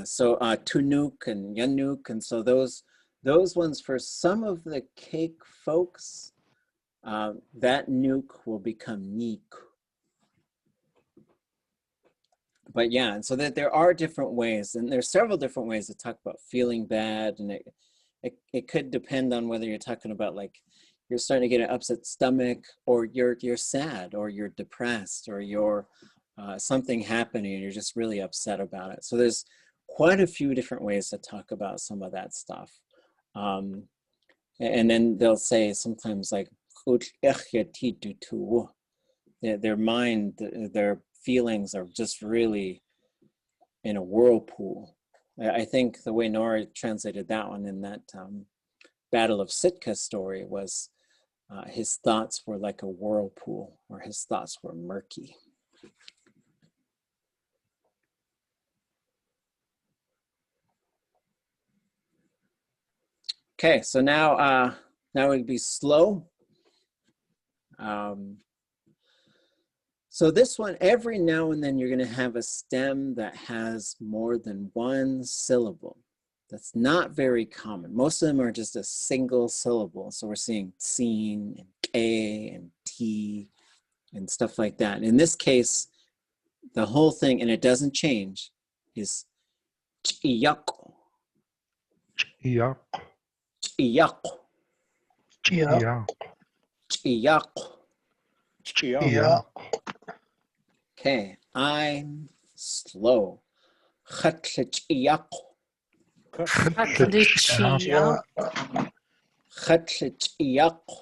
So tunuk and yanuk, and so those ones for some of the cake folks, that nuke will become neek. But yeah, and so that there are different ways, and there's several different ways to talk about feeling bad, and it could depend on whether you're talking about like you're starting to get an upset stomach, or you're sad, or you're depressed, or you're something happening and you're just really upset about it. So there's quite a few different ways to talk about some of that stuff. And then they'll say sometimes like their mind, their feelings are just really in a whirlpool. I think the way Nora translated that one in that Battle of Sitka story was his thoughts were like a whirlpool, or his thoughts were murky. Okay, so now we'd be slow. So this one, every now and then you're going to have a stem that has more than one syllable. That's not very common. Most of them are just a single syllable. So we're seeing tsin and k and t and stuff like that. And in this case, the whole thing, and it doesn't change, is chiyako. Chiyako. Chiyako. Chiyako. Chiyako. Chiyako. Okay, I'm slow. Chatlchiyako. Chatlchiyako. Chatlchiyako.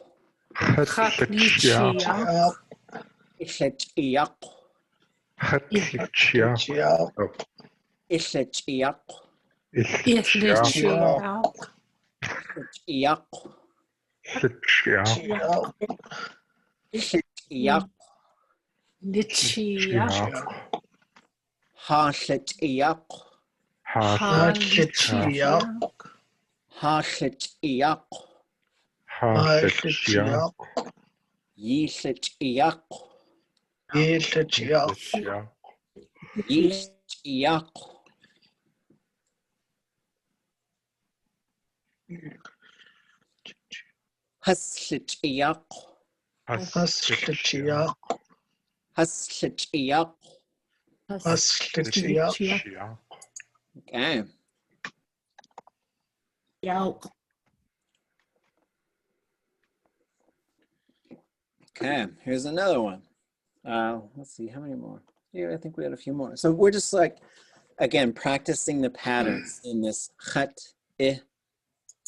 Chatlchiyako. Ichechiyako. Chiyako. Ichechiyako. Ichechiyako. Ichechiyako. Ichechiyako. Lichiyako. Hachechiyako. Hachechiyako. Hachechiyako. Hachechiyako. Yichechiyako. Yichechiyako. Yichechiyako. Haschechiyako. Haschechiyako. Haschechiyako. Haschechiyako. Okay. Okay, here's another one. Let's see, how many more? Yeah, I think we had a few more. So we're just like, again, practicing the patterns in this chat,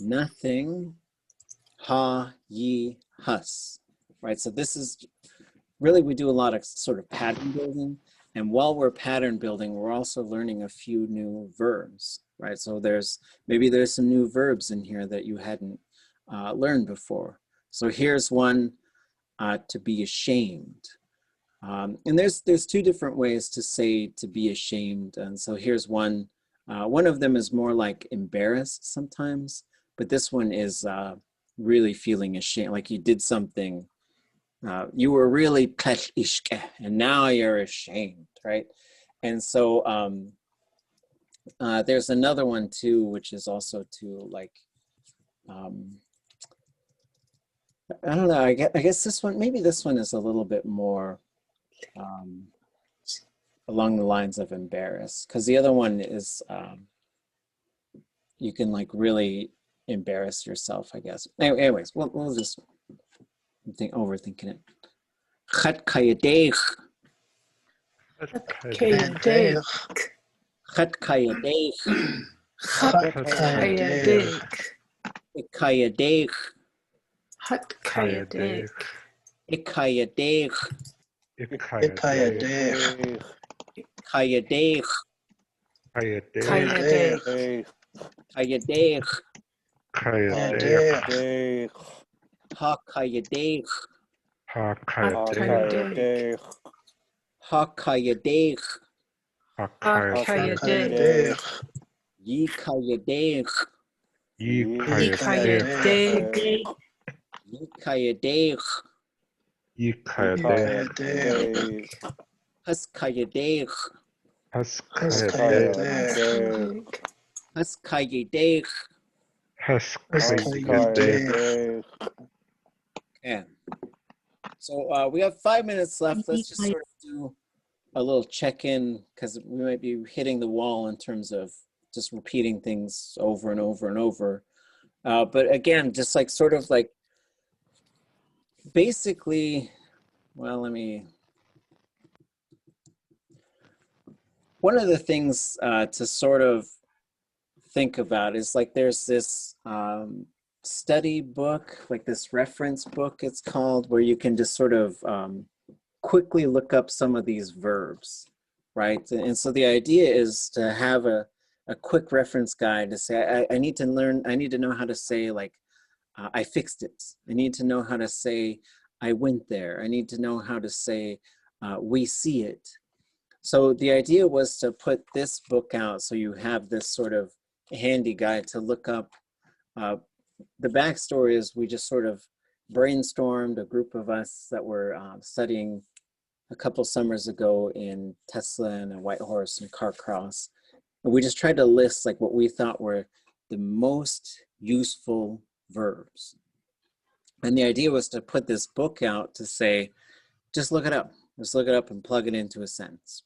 nothing, ha, yi, hus, right? So this is really, we do a lot of sort of pattern building. And while we're pattern building, we're also learning a few new verbs, right? So maybe there's some new verbs in here that you hadn't learned before. So here's one, to be ashamed. And there's two different ways to say to be ashamed. And so here's one. One of them is more like embarrassed sometimes, but this one is really feeling ashamed, like you did something. You were really pech ishke, and now you're ashamed, right? And so there's another one too, which is also to like, I don't know, I guess this one, maybe this one is a little bit more along the lines of embarrassed, because the other one is, you can like really embarrass yourself, I guess. Anyways, we'll just overthinking it. Chat kayadeich. Kayadek. Chat kayadek. Kayadek. Kayadek. Hut kayadek. Kayadek. Kayadek. Kayadek. Kayadek. Kayadek. Kayadek. Ha kayadek. Kayadek. Ha kayadek. Kayadek. Ye kayadek. Kayadek. Ye kayadek. Kayadek. Has kayadek. Kayadek. Has kayadek. Kayadek. Okay. So we have 5 minutes left. Let's just sort of do a little check-in because we might be hitting the wall in terms of just repeating things over and over and over. But again, just like sort of like basically, well, one of the things to sort of think about is like there's this study book, like this reference book it's called, where you can just sort of quickly look up some of these verbs, right? And so the idea is to have a quick reference guide to say, I need to know how to say like, I fixed it. I need to know how to say, I went there. I need to know how to say, we see it. So the idea was to put this book out so you have this sort of handy guide to look up. The backstory is we just sort of brainstormed, a group of us that were studying a couple summers ago in Tesla and Whitehorse and Carcross. And we just tried to list like what we thought were the most useful verbs. And the idea was to put this book out to say, just look it up. Just look it up and plug it into a sentence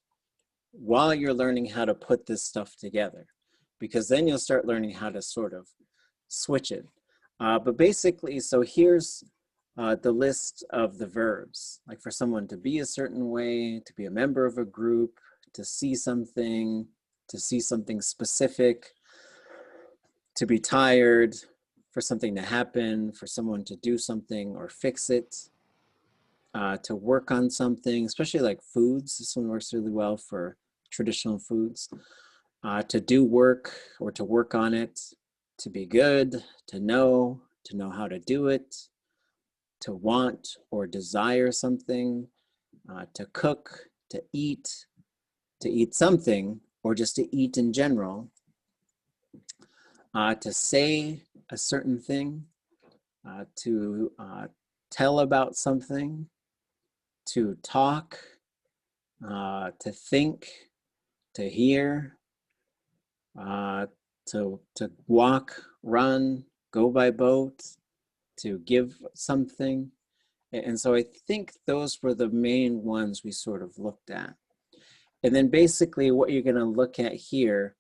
while you're learning how to put this stuff together, because then you'll start learning how to sort of switch it. But basically, so here's the list of the verbs, like for someone to be a certain way, to be a member of a group, to see something specific, to be tired, for something to happen, for someone to do something or fix it, to work on something, especially like foods. This one works really well for traditional foods. To do work or to work on it, to be good, to know how to do it, to want or desire something, to cook, to eat something, or just to eat in general, to say a certain thing, to tell about something, to talk, to think, to hear, to walk, run, go by boat, to give something. And so I think those were the main ones we sort of looked at. And then basically what you're going to look at here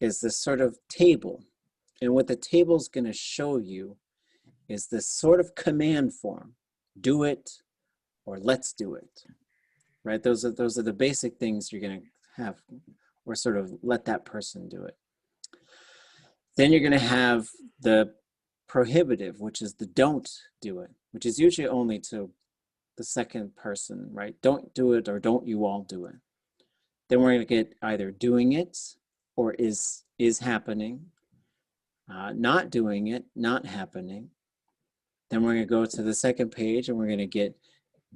is this sort of table. And what the table is going to show you is this sort of command form: do it or let's do it, right? Those are the basic things you're going to have, or sort of let that person do it. Then you're going to have the prohibitive, which is the don't do it, which is usually only to the second person, right? Don't do it, or don't you all do it. Then we're going to get either doing it or is happening, not doing it, not happening. Then we're going to go to the second page and we're going to get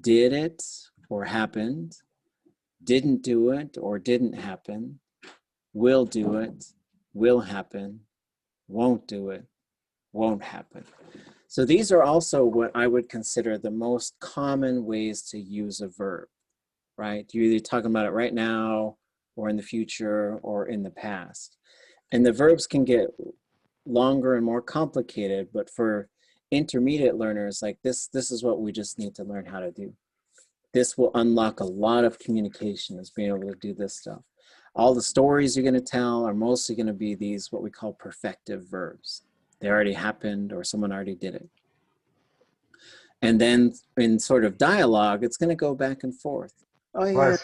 did it or happened, didn't do it or didn't happen, will do it, will happen, won't do it, won't happen. So these are also what I would consider the most common ways to use a verb, right? You're either talking about it right now or in the future or in the past. And the verbs can get longer and more complicated, but for intermediate learners, like this is what we just need to learn how to do. This will unlock a lot of communication, is being able to do this stuff. All the stories you're going to tell are mostly going to be these, what we call perfective verbs. They already happened or someone already did it. And then in sort of dialogue, it's going to go back and forth. Oh yeah.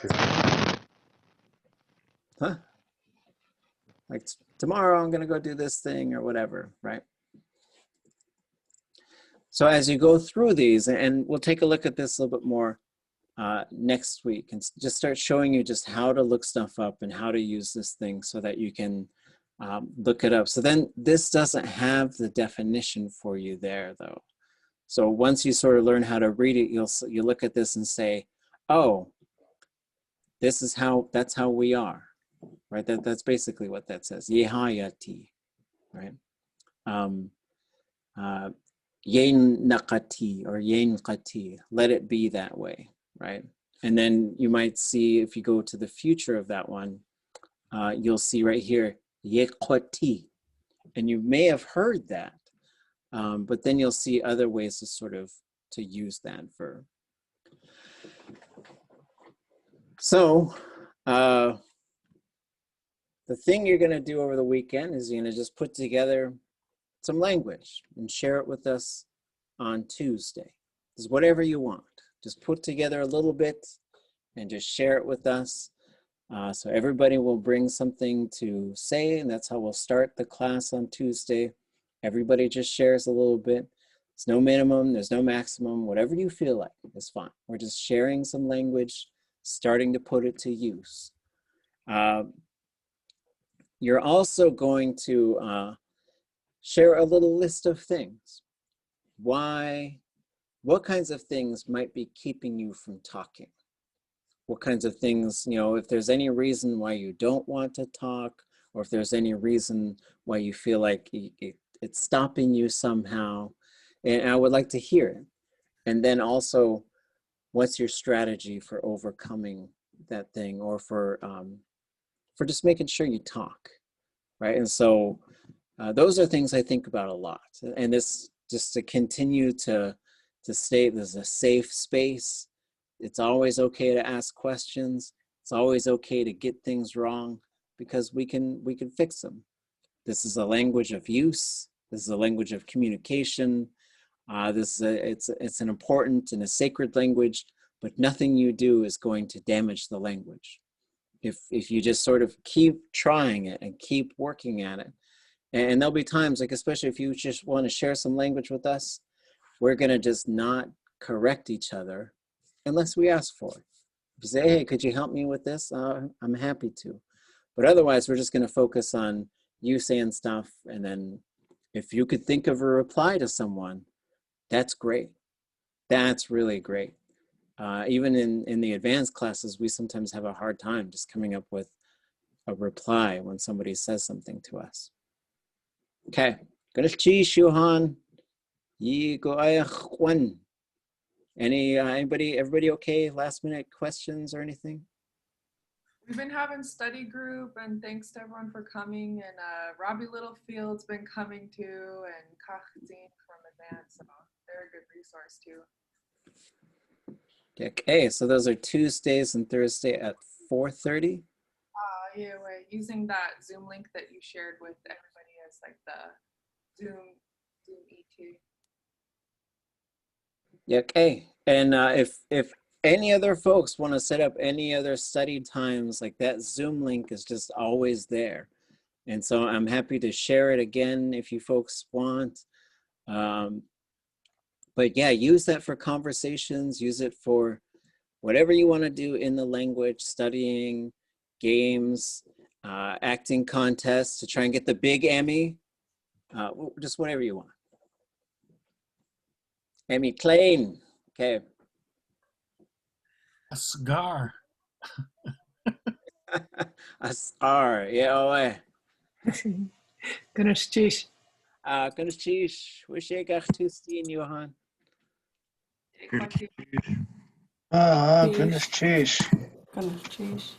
huh? Like tomorrow I'm gonna go do this thing or whatever, right? So as you go through these, and we'll take a look at this a little bit more next week, and just start showing you just how to look stuff up and how to use this thing so that you can look it up. So then this doesn't have the definition for you there though. So once you sort of learn how to read it, you look at this and say, oh, that's how we are, right? That's basically what that says. Yehayati, right? Yen naqati or yen qati, let it be that way, right? And then you might see, if you go to the future of that one, you'll see right here, yeqati. And you may have heard that, but then you'll see other ways to use that verb. So the thing you're gonna do over the weekend is you're gonna just put together some language and share it with us on Tuesday. Just whatever you want. Just put together a little bit and just share it with us. So everybody will bring something to say, and that's how we'll start the class on Tuesday. Everybody just shares a little bit. There's no minimum, there's no maximum. Whatever you feel like is fine. We're just sharing some language, starting to put it to use. You're also going to share a little list of things. What kinds of things might be keeping you from talking? What kinds of things, if there's any reason why you don't want to talk, or if there's any reason why you feel like it's stopping you somehow, and I would like to hear it. And then also, what's your strategy for overcoming that thing, or for just making sure you talk, right? And so those are things I think about a lot. And this, just to continue to state, this is a safe space. It's always okay to ask questions. It's always okay to get things wrong, because we can fix them. This is a language of use. This is a language of communication. It's an important and a sacred language, but nothing you do is going to damage the language. If you just sort of keep trying it and keep working at it. And there'll be times, like especially if you just want to share some language with us, we're gonna just not correct each other unless we ask for it. If you say, hey, could you help me with this? I'm happy to. But otherwise, we're just gonna focus on you saying stuff. And then if you could think of a reply to someone, that's great. That's really great. Even in the advanced classes, we sometimes have a hard time just coming up with a reply when somebody says something to us. Okay, everybody okay? Last minute questions or anything? We've been having study group, and thanks to everyone for coming. And Robbie Littlefield's been coming too, and Kachzin from Advance, so they're a good resource too. Okay, so those are Tuesdays and Thursday at 4:30. Yeah, we're using that Zoom link that you shared with everybody as like the Zoom ET. Yeah, okay. And if any other folks want to set up any other study times, like that Zoom link is just always there. And so I'm happy to share it again if you folks want. But yeah, use that for conversations, use it for whatever you want to do in the language, studying, games, acting contests to try and get the big Emmy, just whatever you want. Emmy Klein, okay. A cigar. A star, yeah, oh, Ganesh Chish. Ganesh Chish, wish I got to see you, Johan. Goodness, cheese. Ganesh Chish.